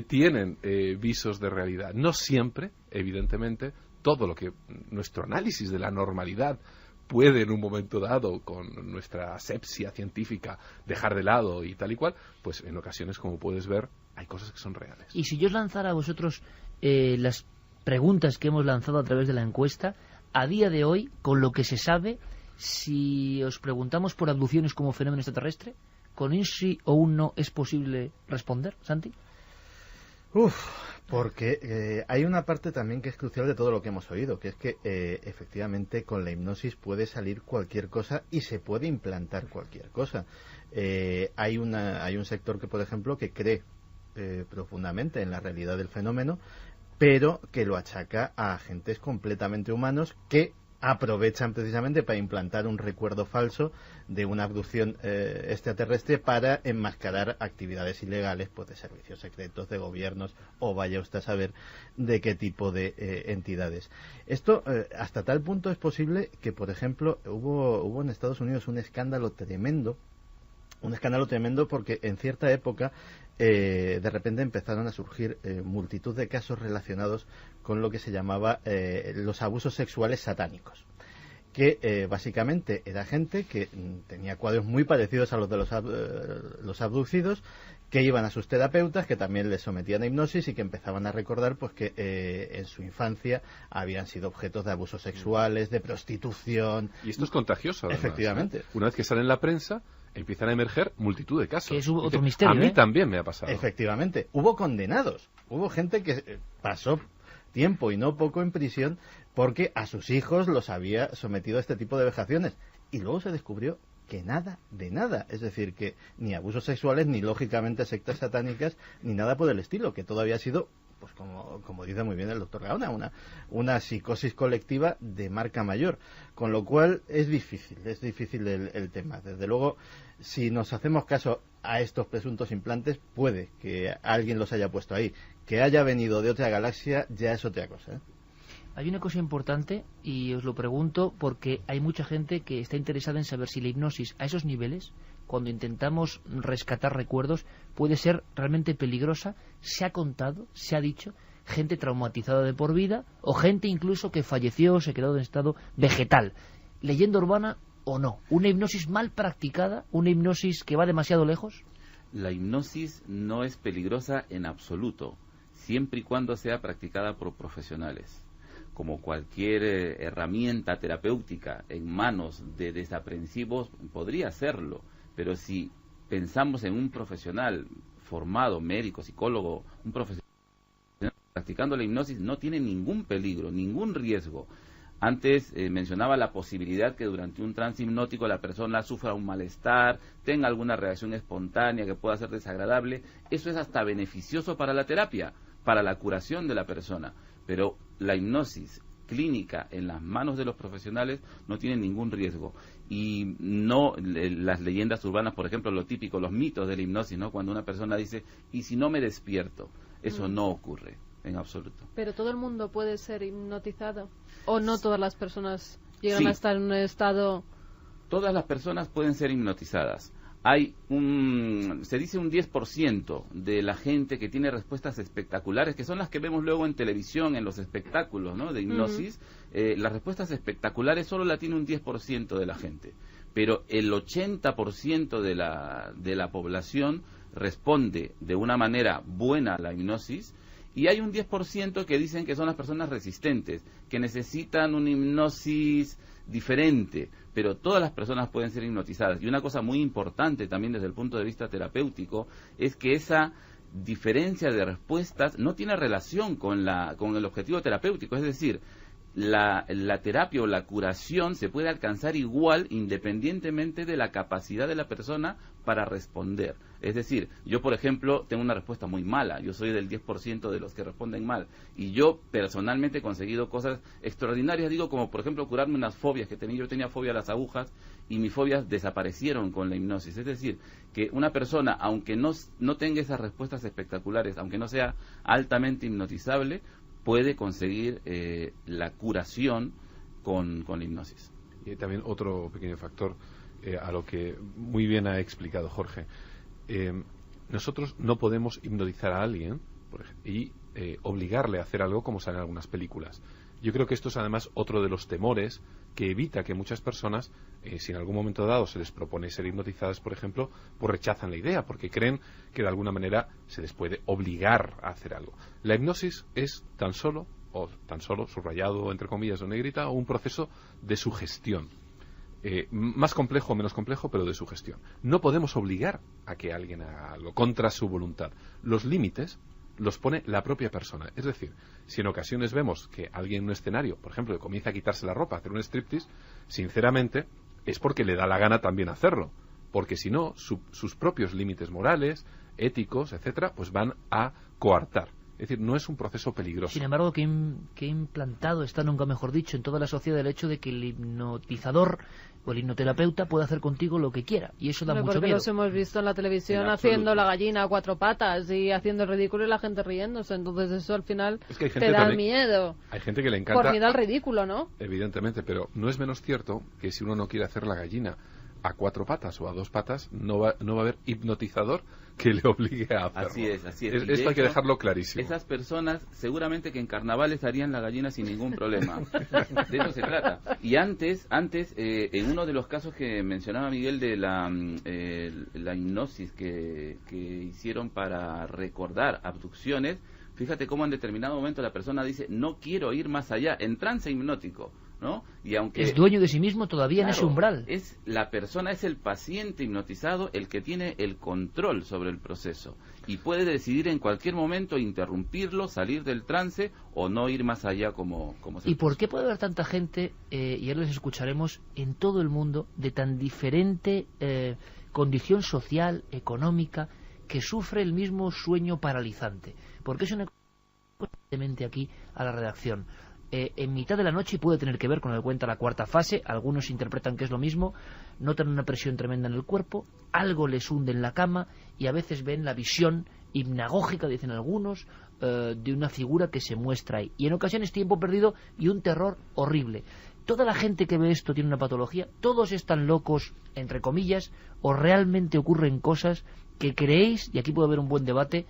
Tienen visos de realidad. No siempre, evidentemente, todo lo que nuestro análisis de la normalidad puede en un momento dado, con nuestra asepsia científica, dejar de lado y tal y cual, pues en ocasiones, como puedes ver, hay cosas que son reales. Y si yo os lanzara a vosotros las preguntas que hemos lanzado a través de la encuesta, a día de hoy, con lo que se sabe, si os preguntamos por abducciones como fenómeno extraterrestre, ¿con un sí o un no es posible responder, Santi? Porque hay una parte también que es crucial de todo lo que hemos oído, que es que efectivamente con la hipnosis puede salir cualquier cosa y se puede implantar cualquier cosa. Hay un sector que, por ejemplo, que cree profundamente en la realidad del fenómeno, pero que lo achaca a agentes completamente humanos que aprovechan precisamente para implantar un recuerdo falso de una abducción extraterrestre para enmascarar actividades ilegales, pues de servicios secretos, de gobiernos o vaya usted a saber de qué tipo de entidades. Esto hasta tal punto es posible que, por ejemplo, hubo en Estados Unidos un escándalo tremendo porque en cierta época de repente empezaron a surgir multitud de casos relacionados con lo que se llamaba los abusos sexuales satánicos, que básicamente era gente que tenía cuadros muy parecidos a los de los abducidos, que iban a sus terapeutas, que también les sometían a hipnosis y que empezaban a recordar pues que en su infancia habían sido objetos de abusos sexuales, de prostitución. Y esto es contagioso, además, efectivamente. Una vez que sale en la prensa, empiezan a emerger multitud de casos. Que es otro misterio. A mí también me ha pasado. Efectivamente. Hubo condenados. Hubo gente que pasó tiempo y no poco en prisión porque a sus hijos los había sometido a este tipo de vejaciones. Y luego se descubrió que nada de nada. Es decir, que ni abusos sexuales, ni lógicamente sectas satánicas, ni nada por el estilo. Que todo había sido, pues como dice muy bien el doctor Gaona, una psicosis colectiva de marca mayor. Con lo cual es difícil el tema. Desde luego, si nos hacemos caso a estos presuntos implantes, puede que alguien los haya puesto ahí. Que haya venido de otra galaxia ya es otra cosa, ¿eh? Hay una cosa importante, y os lo pregunto porque hay mucha gente que está interesada en saber si la hipnosis a esos niveles, cuando intentamos rescatar recuerdos, puede ser realmente peligrosa. Se ha contado, se ha dicho, gente traumatizada de por vida, o gente incluso que falleció o se quedó en estado vegetal. ¿Leyenda urbana o no? ¿Una hipnosis mal practicada? ¿Una hipnosis que va demasiado lejos? La hipnosis no es peligrosa en absoluto, siempre y cuando sea practicada por profesionales. Como cualquier herramienta terapéutica en manos de desaprensivos podría serlo, pero si pensamos en un profesional formado, médico, psicólogo, un profesional practicando la hipnosis, no tiene ningún peligro, ningún riesgo. Antes mencionaba la posibilidad que durante un trance hipnótico la persona sufra un malestar, tenga alguna reacción espontánea que pueda ser desagradable. Eso es hasta beneficioso para la terapia, para la curación de la persona. Pero la hipnosis clínica en las manos de los profesionales no tiene ningún riesgo. Y no las leyendas urbanas, por ejemplo, lo típico, los mitos de la hipnosis, ¿no? Cuando una persona dice, ¿y si no me despierto? Eso no ocurre en absoluto. ¿Pero todo el mundo puede ser hipnotizado? ¿O no todas las personas llegan a estar en un estado...? Todas las personas pueden ser hipnotizadas. Hay se dice un 10% de la gente que tiene respuestas espectaculares, que son las que vemos luego en televisión, en los espectáculos, ¿no?, de hipnosis. Las respuestas espectaculares solo la tiene un 10% de la gente. Pero el 80% de la población responde de una manera buena a la hipnosis. Y hay un 10% que dicen que son las personas resistentes, que necesitan una hipnosis diferente, pero todas las personas pueden ser hipnotizadas. Y una cosa muy importante también desde el punto de vista terapéutico es que esa diferencia de respuestas no tiene relación con el objetivo terapéutico. Es decir, la terapia o la curación se puede alcanzar igual independientemente de la capacidad de la persona para responder. Es decir, yo por ejemplo tengo una respuesta muy mala, yo soy del 10% de los que responden mal, y yo personalmente he conseguido cosas extraordinarias, digo, como por ejemplo curarme unas fobias que tenía. Yo tenía fobia a las agujas y mis fobias desaparecieron con la hipnosis. Es decir, que una persona, aunque no tenga esas respuestas espectaculares, aunque no sea altamente hipnotizable, puede conseguir la curación con la hipnosis. Y también otro pequeño factor a lo que muy bien ha explicado Jorge. Nosotros no podemos hipnotizar a alguien y obligarle a hacer algo como sale en algunas películas. Yo creo que esto es además otro de los temores que evita que muchas personas, si en algún momento dado se les propone ser hipnotizadas, por ejemplo, pues rechazan la idea, porque creen que de alguna manera se les puede obligar a hacer algo. La hipnosis es tan solo, subrayado entre comillas o negrita, un proceso de sugestión. Más complejo o menos complejo, pero de sugestión. No podemos obligar a que alguien haga algo contra su voluntad. Los límites los pone la propia persona. Es decir, si en ocasiones vemos que alguien en un escenario, por ejemplo, comienza a quitarse la ropa, a hacer un striptease, sinceramente es porque le da la gana también hacerlo. Porque si no, sus propios límites morales, éticos, etcétera, pues van a coartar. Es decir, no es un proceso peligroso. Sin embargo, que implantado está, nunca mejor dicho, en toda la sociedad el hecho de que el hipnotizador o el hipnoterapeuta puede hacer contigo lo que quiera. Y eso da mucho miedo. Los hemos visto en la televisión haciendo la gallina a 4 patas y haciendo el ridículo y la gente riéndose. Entonces eso al final te da miedo. Hay gente que le encanta. Por miedo al ridículo, ¿no? Evidentemente, pero no es menos cierto que si uno no quiere hacer la gallina a 4 patas o a 2 patas, no va a haber hipnotizador que le obligue a hacerlo. Así es. Esto hay que dejarlo clarísimo. Esas personas seguramente que en carnavales harían la gallina sin ningún problema. De eso se trata. Y antes en uno de los casos que mencionaba Miguel de la hipnosis que hicieron para recordar abducciones, fíjate cómo en determinado momento la persona dice, no quiero ir más allá, en trance hipnótico, ¿no? Y aunque es dueño de sí mismo todavía, claro, en ese umbral. Es la persona, es el paciente hipnotizado el que tiene el control sobre el proceso y puede decidir en cualquier momento interrumpirlo, salir del trance o no ir más allá como se ¿Y por qué puede haber tanta gente, y ahora les escucharemos, en todo el mundo de tan diferente condición social, económica, que sufre el mismo sueño paralizante? Porque es una constantemente aquí a la redacción. En mitad de la noche, y puede tener que ver con lo que cuenta la cuarta fase, algunos interpretan que es lo mismo, notan una presión tremenda en el cuerpo, algo les hunde en la cama y a veces ven la visión hipnagógica, dicen algunos, de una figura que se muestra ahí. Y en ocasiones tiempo perdido y un terror horrible. Toda la gente que ve esto tiene una patología, todos están locos, entre comillas, o realmente ocurren cosas que creéis, y aquí puede haber un buen debate,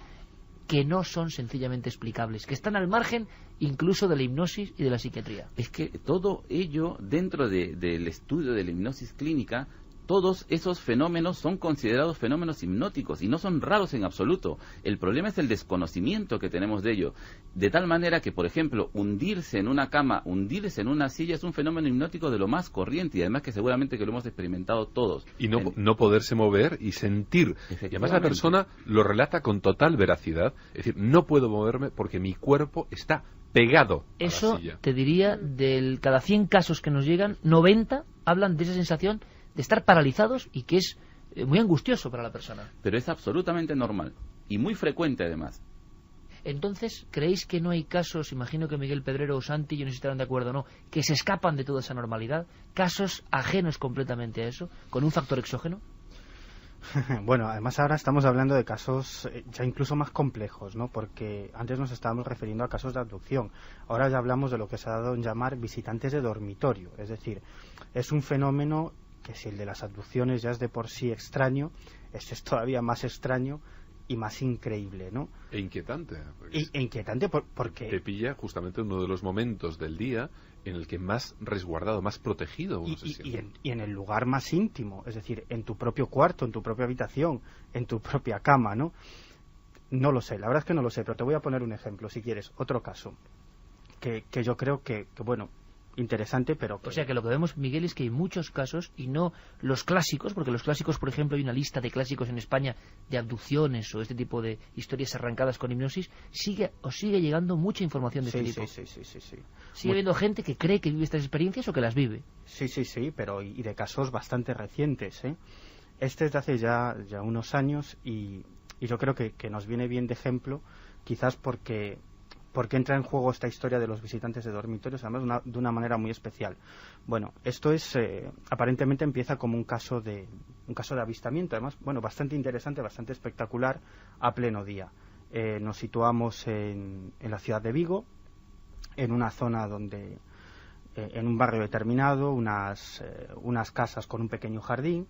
que no son sencillamente explicables, que están al margen incluso de la hipnosis y de la psiquiatría. Es que todo ello, dentro del estudio de la hipnosis clínica, todos esos fenómenos son considerados fenómenos hipnóticos y no son raros en absoluto. El problema es el desconocimiento que tenemos de ello. De tal manera que, por ejemplo, hundirse en una cama, hundirse en una silla es un fenómeno hipnótico de lo más corriente y además que seguramente que lo hemos experimentado todos. Y no poderse mover y sentir. Y además la persona lo relata con total veracidad. Es decir, no puedo moverme porque mi cuerpo está pegado a la silla. Te diría, cada 100 casos que nos llegan, 90 hablan de esa sensación de estar paralizados y que es muy angustioso para la persona. Pero es absolutamente normal y muy frecuente además. Entonces, ¿creéis que no hay casos, imagino que Miguel Pedrero o Santi, yo no sé si estarán de acuerdo o no, que se escapan de toda esa normalidad? ¿Casos ajenos completamente a eso, con un factor exógeno? Bueno, además ahora estamos hablando de casos ya incluso más complejos, ¿no? Porque antes nos estábamos refiriendo a casos de abducción. Ahora ya hablamos de lo que se ha dado en llamar visitantes de dormitorio. Es decir, es un fenómeno que si el de las abducciones ya es de por sí extraño, este es todavía más extraño y más increíble, ¿no? E inquietante. E inquietante porque te pilla justamente uno de los momentos del día en el que más resguardado, más protegido uno se siente. Y en el lugar más íntimo, es decir, en tu propio cuarto, en tu propia habitación, en tu propia cama, ¿no? No lo sé, la verdad es que no lo sé, pero te voy a poner un ejemplo, si quieres, otro caso, que yo creo que bueno, interesante, pero O sea que lo que vemos, Miguel, es que hay muchos casos, y no los clásicos, porque los clásicos, por ejemplo, hay una lista de clásicos en España de abducciones o este tipo de historias arrancadas con hipnosis, sigue llegando mucha información de este tipo. Sí. Sigue habiendo gente que cree que vive estas experiencias o que las vive. Sí, pero y de casos bastante recientes, ¿eh? Este es de hace ya unos años y yo creo que nos viene bien de ejemplo, quizás porque entra en juego esta historia de los visitantes de dormitorios, además de una manera muy especial. Bueno, esto es aparentemente empieza como un caso de avistamiento, además, bueno, bastante interesante, bastante espectacular, a pleno día. Nos situamos en la ciudad de Vigo, en una zona donde, en un barrio determinado, unas casas con un pequeño jardín.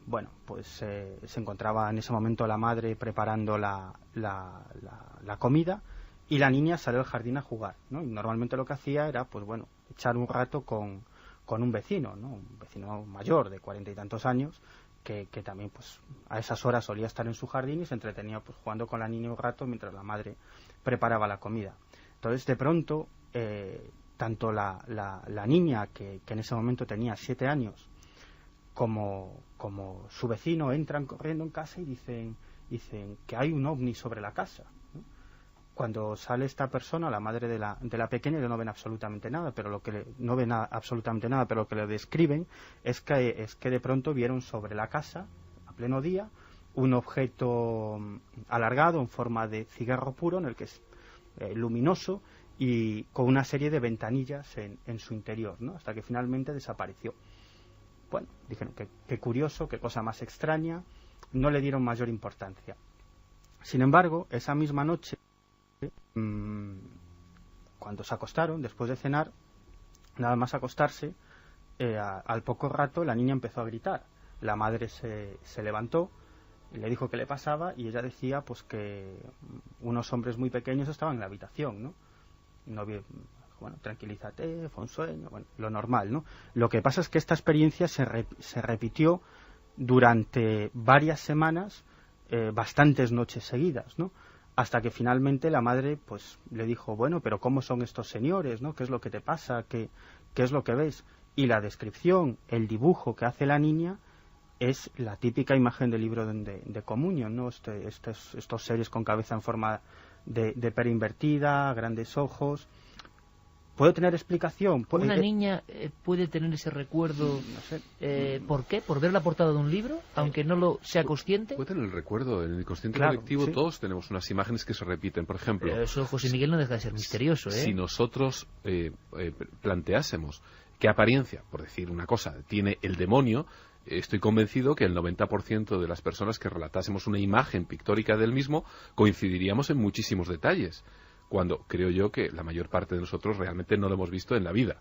Bueno, pues se encontraba en ese momento la madre preparando la comida y la niña salió al jardín a jugar, ¿no? Y normalmente lo que hacía era, pues bueno, echar un rato con un vecino, ¿no? Un vecino mayor de 40 y tantos años que también, pues a esas horas solía estar en su jardín y se entretenía, pues jugando con la niña un rato mientras la madre preparaba la comida. Entonces, de pronto, tanto la niña, que en ese momento tenía 7 años, como su vecino entran corriendo en casa y dicen que hay un ovni sobre la casa, ¿no? Cuando sale esta persona, la madre de la pequeña, no ven absolutamente nada, pero lo que le describen es que de pronto vieron sobre la casa, a pleno día, un objeto alargado en forma de cigarro puro, en el que es luminoso y con una serie de ventanillas en su interior, ¿no? Hasta que finalmente desapareció. Bueno, dijeron que curioso, qué cosa más extraña, no le dieron mayor importancia. Sin embargo, esa misma noche, cuando se acostaron, después de cenar, nada más acostarse, al poco rato la niña empezó a gritar. La madre se levantó, le dijo qué le pasaba y ella decía pues que unos hombres muy pequeños estaban en la habitación, ¿no? Bueno, tranquilízate, fue un sueño, bueno, lo normal, ¿no? Lo que pasa es que esta experiencia se repitió durante varias semanas, bastantes noches seguidas, ¿no? Hasta que finalmente la madre, pues, le dijo, bueno, pero ¿cómo son estos señores, no? ¿Qué es lo que te pasa? ¿Qué es lo que ves? Y la descripción, el dibujo que hace la niña es la típica imagen del libro de Comunión, ¿no? Estos seres con cabeza en forma de pera invertida, grandes ojos. ¿Puede tener explicación? ¿Una niña puede tener ese recuerdo? No sé. ¿Por qué? ¿Por ver la portada de un libro? Aunque no lo sea consciente. Puede tener el recuerdo. En el inconsciente Claro, colectivo sí. Todos tenemos unas imágenes que se repiten. Por ejemplo, Eso, José Miguel, no deja de ser misterioso, ¿eh? Si nosotros planteásemos qué apariencia, por decir una cosa, tiene el demonio, estoy convencido que el 90% de las personas que relatásemos una imagen pictórica del mismo coincidiríamos en muchísimos detalles, cuando creo yo que la mayor parte de nosotros realmente no lo hemos visto en la vida.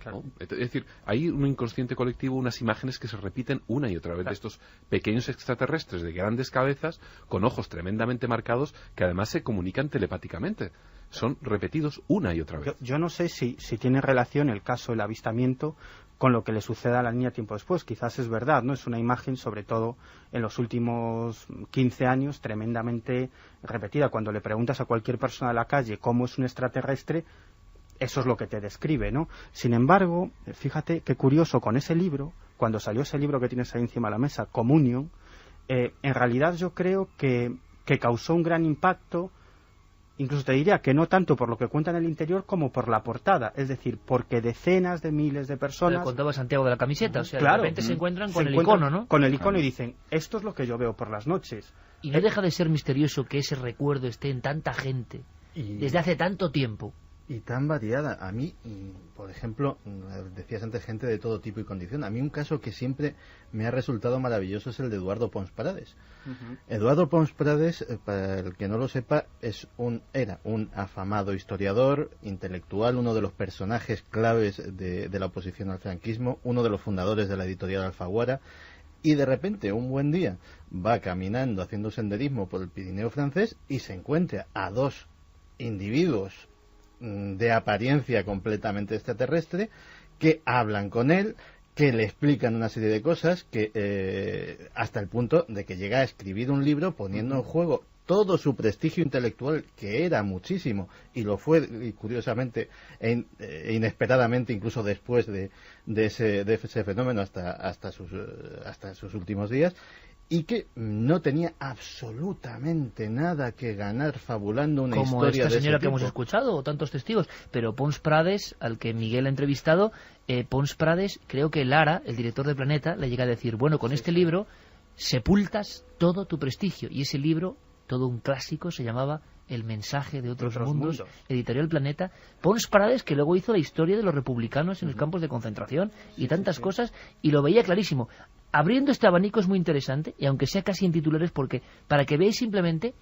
Claro. ¿No? Es decir, hay un inconsciente colectivo, unas imágenes que se repiten una y otra vez, Claro. de estos pequeños extraterrestres de grandes cabezas, con ojos tremendamente marcados, que además se comunican telepáticamente. Son repetidos una y otra vez. Yo no sé si tiene relación el caso del avistamiento con lo que le sucede a la niña tiempo después. Quizás es verdad, ¿no? Es una imagen, sobre todo en los últimos 15 años, tremendamente repetida. Cuando le preguntas a cualquier persona de la calle cómo es un extraterrestre, eso es lo que te describe, ¿no? Sin embargo, fíjate qué curioso, con ese libro, cuando salió ese libro que tienes ahí encima de la mesa, Communion, en realidad yo creo que causó un gran impacto. Incluso te diría que no tanto por lo que cuenta en el interior como por la portada, es decir, porque decenas de miles de personas... Lo contaba Santiago de la camiseta, o sea, claro, de repente se encuentran con el icono, ¿no? Con el icono y dicen, esto es lo que yo veo por las noches. Y no deja de ser misterioso que ese recuerdo esté en tanta gente, desde hace tanto tiempo. Y tan variada. A mí, por ejemplo, decías antes, gente de todo tipo y condición. A mí un caso que siempre me ha resultado maravilloso es el de Eduardo Pons Prades. Eduardo Pons Prades, para el que no lo sepa, era un afamado historiador, intelectual, uno de los personajes claves de la oposición al franquismo, uno de los fundadores de la editorial Alfaguara, y de repente, un buen día, va caminando, haciendo senderismo por el Pirineo francés y se encuentra a dos individuos de apariencia completamente extraterrestre que hablan con él, que le explican una serie de cosas, que hasta el punto de que llega a escribir un libro poniendo en juego todo su prestigio intelectual, que era muchísimo, y lo fue, y curiosamente, inesperadamente, incluso después de ese fenómeno hasta sus últimos días, y que no tenía absolutamente nada que ganar fabulando una como historia esta de señora ese que hemos tipo. escuchado, o tantos testigos. Pero Pons Prades, al que Miguel ha entrevistado, Pons Prades, creo que Lara, el director de Planeta, le llega a decir, bueno, con este libro sepultas todo tu prestigio. Y ese libro, todo un clásico, se llamaba El mensaje de otros mundos, editorial Planeta. Pons Prades, que luego hizo la historia de los republicanos en los campos de concentración y tantas cosas, y lo veía clarísimo. Abriendo este abanico es muy interesante, y aunque sea casi en titulares, porque para que veáis simplemente,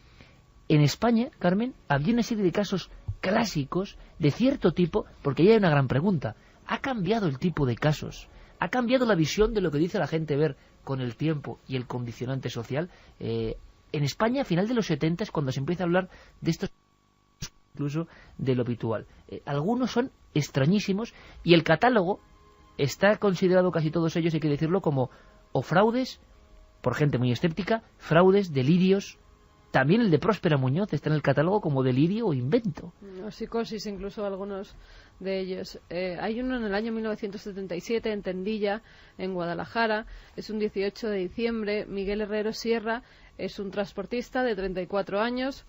en España, Carmen, había una serie de casos clásicos de cierto tipo, porque ahí hay una gran pregunta. ¿Ha cambiado el tipo de casos? ¿Ha cambiado la visión de lo que dice la gente ver con el tiempo y el condicionante social? En España, a final de los 70 es cuando se empieza a hablar de estos, incluso de lo habitual. Algunos son extrañísimos, y el catálogo está considerado, casi todos ellos, hay que decirlo, como o fraudes, por gente muy escéptica, fraudes, delirios. También el de Próspera Muñoz está en el catálogo como delirio o invento. O psicosis, incluso algunos de ellos. Hay uno en el año 1977 en Tendilla, en Guadalajara. Es un 18 de diciembre. Miguel Herrero Sierra es un transportista de 34 años.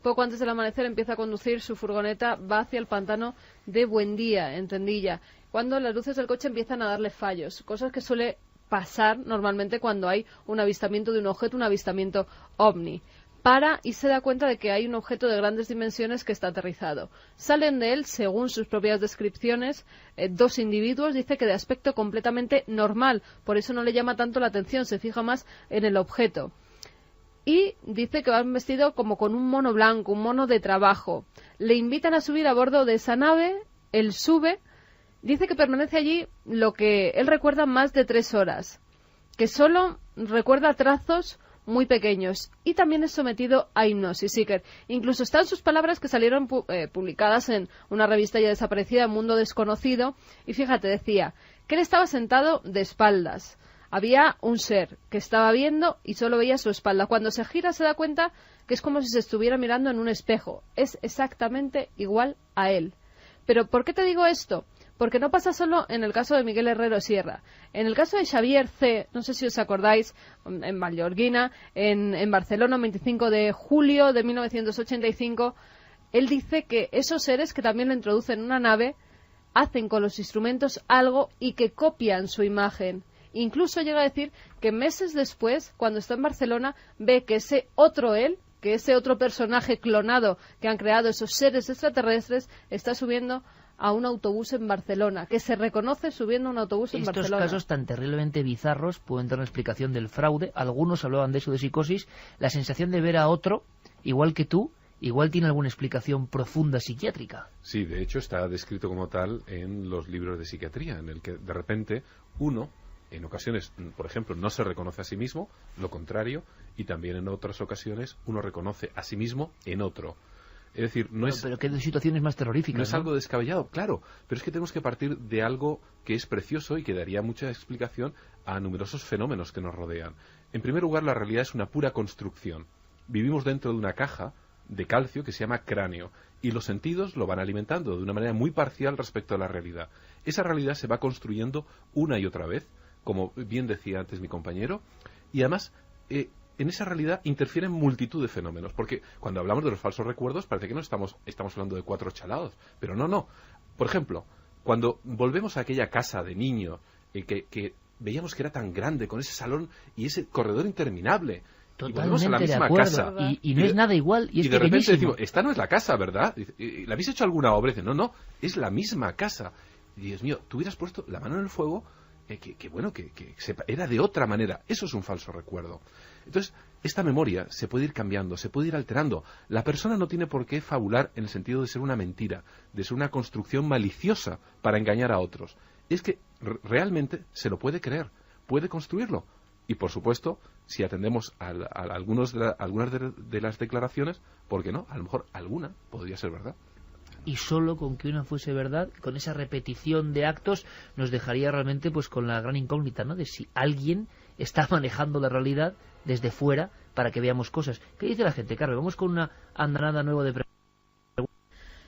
Poco antes del amanecer empieza a conducir su furgoneta, va hacia el pantano de Buendía, en Tendilla, cuando las luces del coche empiezan a darle fallos, cosas que suele pasar normalmente cuando hay un avistamiento de un objeto, un avistamiento ovni. Para y se da cuenta de que hay un objeto de grandes dimensiones que está aterrizado. Salen de él, según sus propias descripciones, dos individuos, dice que de aspecto completamente normal, por eso no le llama tanto la atención, se fija más en el objeto. Y dice que van vestido como con un mono blanco, un mono de trabajo. Le invitan a subir a bordo de esa nave, él sube. Dice que permanece allí lo que él recuerda más de 3 horas, que solo recuerda trazos muy pequeños, y también es sometido a hipnosis. Seeker. Incluso están sus palabras que salieron publicadas en una revista ya desaparecida, Mundo Desconocido, y fíjate, decía que él estaba sentado de espaldas. Había un ser que estaba viendo y solo veía su espalda. Cuando se gira se da cuenta que es como si se estuviera mirando en un espejo. Es exactamente igual a él. Pero ¿por qué te digo esto? Porque no pasa solo en el caso de Miguel Herrero Sierra. En el caso de Xavier C., no sé si os acordáis, en Vallorguina, en Barcelona, el 25 de julio de 1985, él dice que esos seres que también le introducen en una nave hacen con los instrumentos algo y que copian su imagen. Incluso llega a decir que meses después, cuando está en Barcelona, ve que ese otro él, que ese otro personaje clonado que han creado esos seres extraterrestres, está subiendo a un autobús en Barcelona, que se reconoce subiendo a un autobús en Barcelona. Estos casos tan terriblemente bizarros pueden dar una explicación del fraude. Algunos hablaban de eso, de psicosis. La sensación de ver a otro, igual que tú, igual tiene alguna explicación profunda psiquiátrica. Sí, de hecho está descrito como tal en los libros de psiquiatría, en el que de repente uno, en ocasiones, por ejemplo, no se reconoce a sí mismo, lo contrario, y también en otras ocasiones uno reconoce a sí mismo en otro. Es decir, pero que de situaciones más terroríficas. No es algo descabellado, claro, pero es que tenemos que partir de algo que es precioso y que daría mucha explicación a numerosos fenómenos que nos rodean. En primer lugar, la realidad es una pura construcción. Vivimos dentro de una caja de calcio que se llama cráneo, y los sentidos lo van alimentando de una manera muy parcial respecto a la realidad. Esa realidad se va construyendo una y otra vez, como bien decía antes mi compañero, y además en esa realidad interfieren multitud de fenómenos, porque cuando hablamos de los falsos recuerdos parece que no estamos hablando de 4 chalados, pero no. Por ejemplo, cuando volvemos a aquella casa de niño que veíamos que era tan grande, con ese salón y ese corredor interminable, y volvemos a la misma casa y no es nada igual, y de repente decimos, esta no es la casa, ¿verdad? ¿Le habéis hecho alguna obra? Y dice, no, es la misma casa. Y Dios mío, tú hubieras puesto la mano en el fuego, que era de otra manera. Eso es un falso recuerdo. Entonces, esta memoria se puede ir cambiando, se puede ir alterando. La persona no tiene por qué fabular en el sentido de ser una mentira, de ser una construcción maliciosa para engañar a otros. Es que realmente se lo puede creer, puede construirlo. Y, por supuesto, si atendemos a algunas de las declaraciones, ¿por qué no? A lo mejor alguna podría ser verdad. Y solo con que una fuese verdad, con esa repetición de actos, nos dejaría realmente pues con la gran incógnita, ¿no?, de si alguien está manejando la realidad desde fuera para que veamos cosas. ¿Qué dice la gente, Carmen? Vamos con una andanada nueva de preguntas.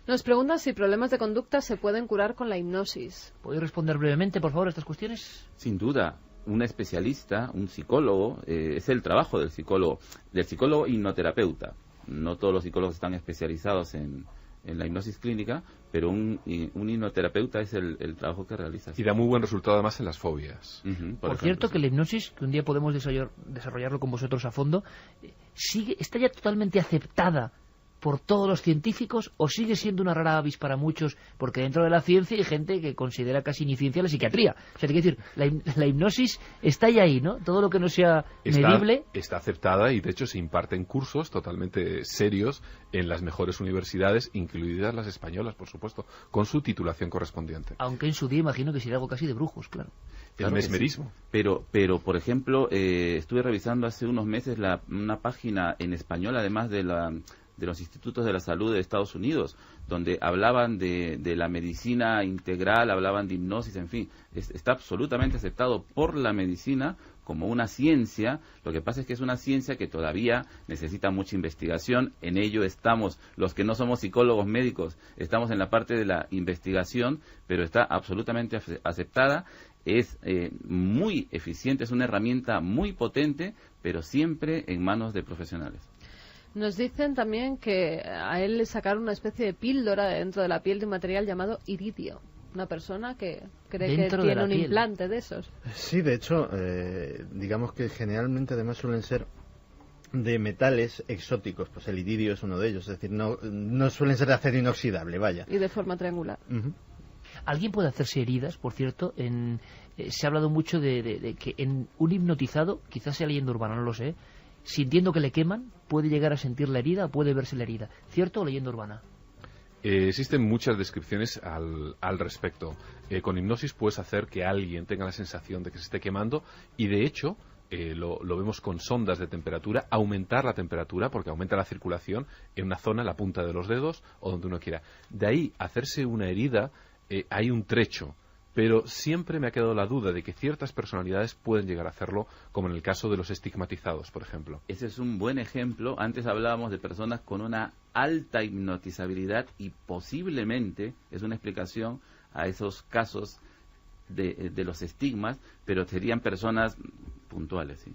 Nos preguntan si problemas de conducta se pueden curar con la hipnosis. ¿Podéis responder brevemente, por favor, a estas cuestiones? Sin duda, un especialista, un psicólogo, es el trabajo del psicólogo hipnoterapeuta. No todos los psicólogos están especializados en la hipnosis clínica, pero un hipnoterapeuta es el trabajo que realiza. Y da muy buen resultado además en las fobias. Por cierto, que la hipnosis, que un día podemos desarrollarlo con vosotros a fondo, está ya totalmente aceptada por todos los científicos, o sigue siendo una rara avis para muchos, porque dentro de la ciencia hay gente que considera casi iniciencia la psiquiatría. O sea, te quiero decir, la hipnosis está ya ahí, ¿no? Todo lo que no sea medible... Está aceptada y de hecho se imparten cursos totalmente serios en las mejores universidades, incluidas las españolas, por supuesto, con su titulación correspondiente. Aunque en su día imagino que sería algo casi de brujos, claro. El mesmerismo. Sí. Pero por ejemplo, estuve revisando hace unos meses una página en español, además de los institutos de la salud de Estados Unidos, donde hablaban de la medicina integral, hablaban de hipnosis, en fin, está absolutamente aceptado por la medicina como una ciencia. Lo que pasa es que es una ciencia que todavía necesita mucha investigación. En ello estamos, los que no somos psicólogos médicos, estamos en la parte de la investigación, pero está absolutamente aceptada. Es muy eficiente, es una herramienta muy potente, pero siempre en manos de profesionales. Nos dicen también que a él le sacaron una especie de píldora dentro de la piel de un material llamado iridio. Una persona que cree que tiene un implante de esos. Sí, de hecho, digamos que generalmente además suelen ser de metales exóticos. Pues el iridio es uno de ellos, es decir, no suelen ser de acero inoxidable, vaya. Y de forma triangular. ¿Alguien puede hacerse heridas, por cierto? Se ha hablado mucho de que en un hipnotizado, quizás sea leyenda urbana, no lo sé, sintiendo que le queman, puede llegar a sentir la herida, puede verse la herida. ¿Cierto o leyenda urbana? Existen muchas descripciones al respecto. Con hipnosis puedes hacer que alguien tenga la sensación de que se esté quemando y de hecho lo vemos con sondas de temperatura, aumentar la temperatura porque aumenta la circulación en una zona, la punta de los dedos o donde uno quiera. De ahí hacerse una herida hay un trecho. Pero siempre me ha quedado la duda de que ciertas personalidades pueden llegar a hacerlo, como en el caso de los estigmatizados, por ejemplo. Ese es un buen ejemplo. Antes hablábamos de personas con una alta hipnotizabilidad y posiblemente es una explicación a esos casos de los estigmas, pero serían personas puntuales, sí.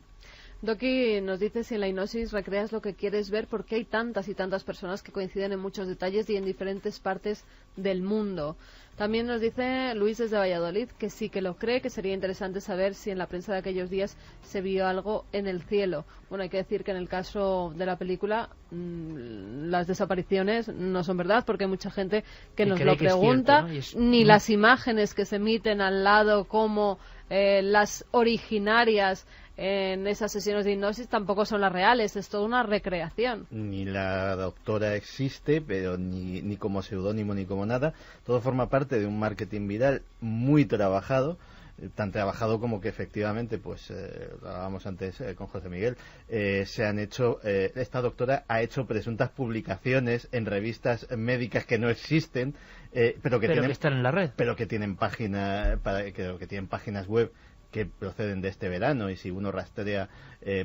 Doki nos dice si en la hipnosis recreas lo que quieres ver, porque hay tantas y tantas personas que coinciden en muchos detalles y en diferentes partes del mundo. También nos dice Luis desde Valladolid que sí que lo cree, que sería interesante saber si en la prensa de aquellos días se vio algo en el cielo. Bueno, hay que decir que en el caso de la película las desapariciones no son verdad, porque hay mucha gente que nos lo pregunta, ni las imágenes que se emiten al lado como las originarias en esas sesiones de hipnosis tampoco son las reales, es toda una recreación. Ni la doctora existe, pero ni como seudónimo ni como nada. Todo forma parte de un marketing viral muy trabajado, tan trabajado como que efectivamente, pues lo hablábamos antes con José Miguel, se han hecho, esta doctora ha hecho presuntas publicaciones en revistas médicas que no existen, pero que están en la red, pero que tienen que tienen páginas web que proceden de este verano, y si uno rastrea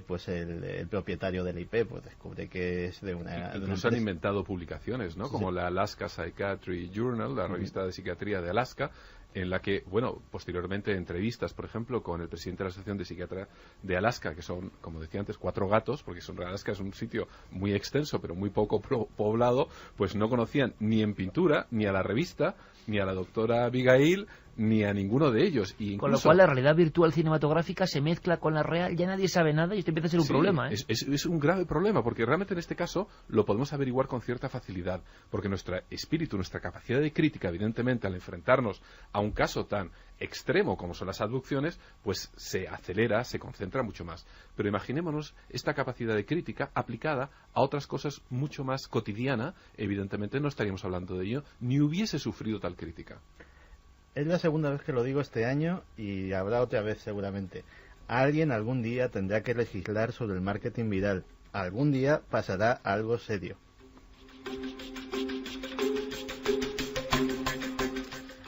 pues el propietario del IP, pues descubre que es de una... Incluso han inventado publicaciones, ¿no? Como la Alaska Psychiatry Journal, la revista de psiquiatría de Alaska, en la que, bueno, posteriormente entrevistas, por ejemplo, con el presidente de la Asociación de Psiquiatría de Alaska, que son, como decía antes, 4 gatos, porque Alaska es un sitio muy extenso, pero muy poco poblado, pues no conocían ni en pintura, ni a la revista, ni a la doctora Abigail, ni a ninguno de ellos. Y incluso, con lo cual la realidad virtual cinematográfica se mezcla con la real, ya nadie sabe nada y esto empieza a ser un problema. Es un grave problema, porque realmente en este caso lo podemos averiguar con cierta facilidad, porque nuestro espíritu, nuestra capacidad de crítica, evidentemente, al enfrentarnos a un caso tan extremo como son las abducciones, pues se acelera, se concentra mucho más. Pero imaginémonos esta capacidad de crítica aplicada a otras cosas mucho más cotidiana, evidentemente no estaríamos hablando de ello, ni hubiese sufrido tal crítica. Es la segunda vez que lo digo este año y habrá otra vez seguramente. Alguien algún día tendrá que legislar sobre el marketing viral. Algún día pasará algo serio.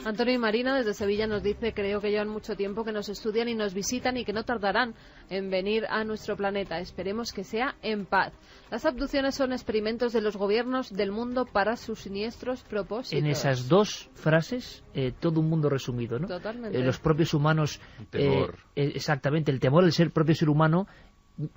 Antonio y Marina desde Sevilla nos dice: creo que llevan mucho tiempo que nos estudian y nos visitan y que no tardarán en venir a nuestro planeta. Esperemos que sea en paz. Las abducciones son experimentos de los gobiernos del mundo para sus siniestros propósitos. En esas dos frases, todo un mundo resumido, ¿no? Totalmente. Los propios humanos... Temor. Exactamente, el temor del propio ser humano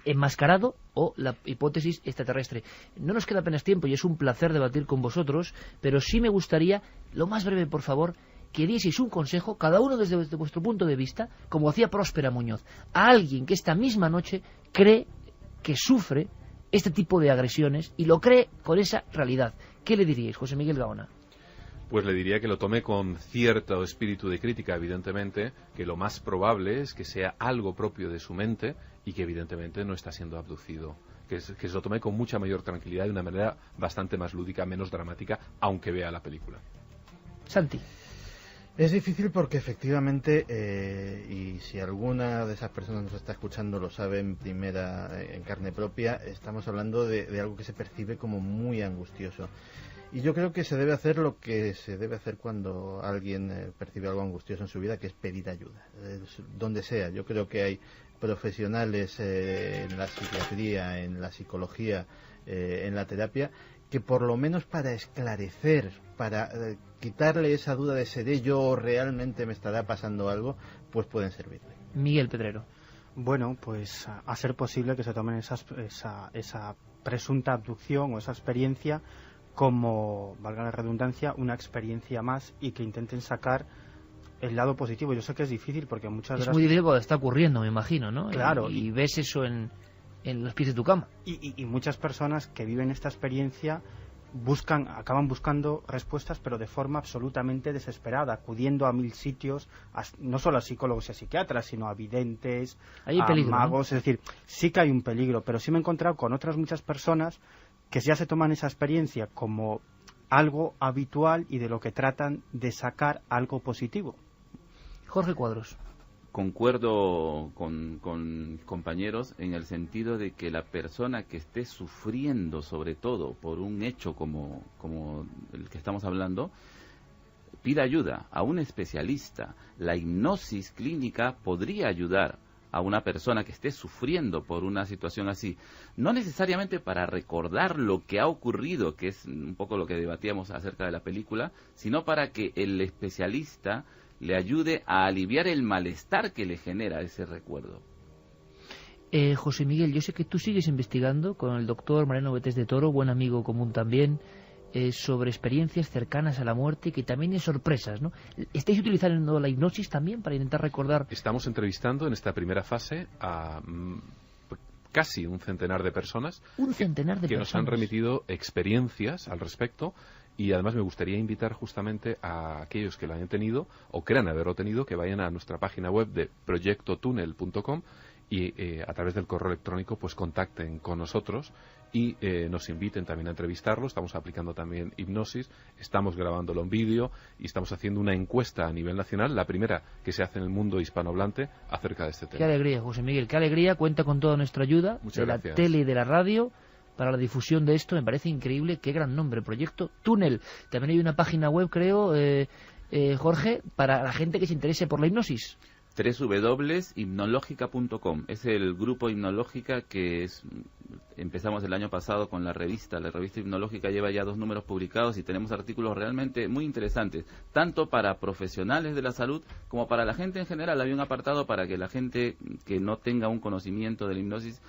enmascarado o la hipótesis extraterrestre. No nos queda apenas tiempo y es un placer debatir con vosotros, pero sí me gustaría, lo más breve por favor, que dieseis un consejo, cada uno desde vuestro punto de vista, como hacía Próspera Muñoz, a alguien que esta misma noche cree que sufre este tipo de agresiones y lo cree con esa realidad. ¿Qué le diríais, José Miguel Gaona? Pues le diría que lo tome con cierto espíritu de crítica, evidentemente, que lo más probable es que sea algo propio de su mente y que evidentemente no está siendo abducido. Que se lo tome con mucha mayor tranquilidad, de una manera bastante más lúdica, menos dramática, aunque vea la película. Santi. Es difícil porque efectivamente, y si alguna de esas personas nos está escuchando lo sabe en carne propia, estamos hablando de algo que se percibe como muy angustioso. Y yo creo que se debe hacer lo que se debe hacer cuando alguien percibe algo angustioso en su vida, que es pedir ayuda, donde sea. Yo creo que hay profesionales en la psiquiatría, en la psicología, en la terapia, que por lo menos para esclarecer, para quitarle esa duda de ¿seré yo o realmente me estará pasando algo?, pues pueden servirle. Miguel Pedrero. Bueno, pues a ser posible que se tomen esa presunta abducción o esa experiencia como, valga la redundancia, una experiencia más y que intenten sacar el lado positivo. Yo sé que es difícil porque muchas veces... Es muy difícil cuando está ocurriendo, me imagino, ¿no? Claro. Y ves eso en los pies de tu cama. Y muchas personas que viven esta experiencia acaban buscando respuestas, pero de forma absolutamente desesperada, acudiendo a 1000 sitios, no solo a psicólogos y a psiquiatras, sino a videntes, hay a peligro, magos, ¿no? Es decir, sí que hay un peligro, pero sí me he encontrado con otras muchas personas que ya se toman esa experiencia como algo habitual y de lo que tratan de sacar algo positivo. Jorge Cuadros. Concuerdo con compañeros en el sentido de que la persona que esté sufriendo, sobre todo por un hecho como el que estamos hablando, pida ayuda a un especialista. La hipnosis clínica podría ayudar a una persona que esté sufriendo por una situación así, no necesariamente para recordar lo que ha ocurrido, que es un poco lo que debatíamos acerca de la película, sino para que el especialista le ayude a aliviar el malestar que le genera ese recuerdo. José Miguel, yo sé que tú sigues investigando con el doctor Mariano Betés de Toro, buen amigo común también, sobre experiencias cercanas a la muerte, que también hay sorpresas, ¿no? ¿Estáis utilizando la hipnosis también para intentar recordar? Estamos entrevistando en esta primera fase a casi un centenar de personas. Un centenar de que personas. Nos han remitido experiencias al respecto. Y además me gustaría invitar justamente a aquellos que lo hayan tenido o crean haberlo tenido, que vayan a nuestra página web de proyectotunel.com y a través del correo electrónico pues contacten con nosotros y nos inviten también a entrevistarlo. Estamos aplicando también hipnosis, estamos grabándolo en vídeo y estamos haciendo una encuesta a nivel nacional, la primera que se hace en el mundo hispanohablante acerca de este tema. Qué alegría, José Miguel, qué alegría, cuenta con toda nuestra ayuda. Muchas gracias. La tele y de la radio para la difusión de esto. Me parece increíble, qué gran nombre, Proyecto Túnel. También hay una página web, creo, Jorge, para la gente que se interese por la hipnosis. www.hipnologica.com. Es el grupo Hipnológica que empezamos el año pasado con la revista. La revista Hipnológica lleva ya 2 números publicados y tenemos artículos realmente muy interesantes, tanto para profesionales de la salud como para la gente en general. Había un apartado para que la gente que no tenga un conocimiento de la hipnosis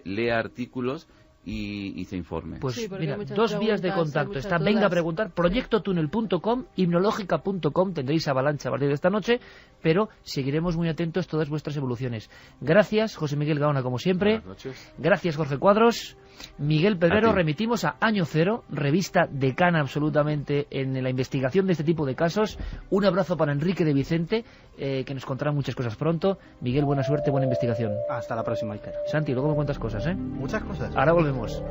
lea artículos y se informe. Pues sí, mira, 2 vías de contacto. Está Venga a Preguntar, proyectotunel.com, hipnologica.com. Tendréis avalancha a partir de esta noche, pero seguiremos muy atentos a todas vuestras evoluciones. Gracias, José Miguel Gaona, como siempre. Buenas noches. Gracias, Jorge Cuadros. Miguel Pedrero, remitimos a Año Cero, revista decana absolutamente en la investigación de este tipo de casos. Un abrazo para Enrique de Vicente, que nos contará muchas cosas pronto. Miguel, buena suerte, buena investigación. Hasta la próxima, Iker. Santi, luego me cuentas cosas, ¿eh? Muchas cosas. Ahora volvemos.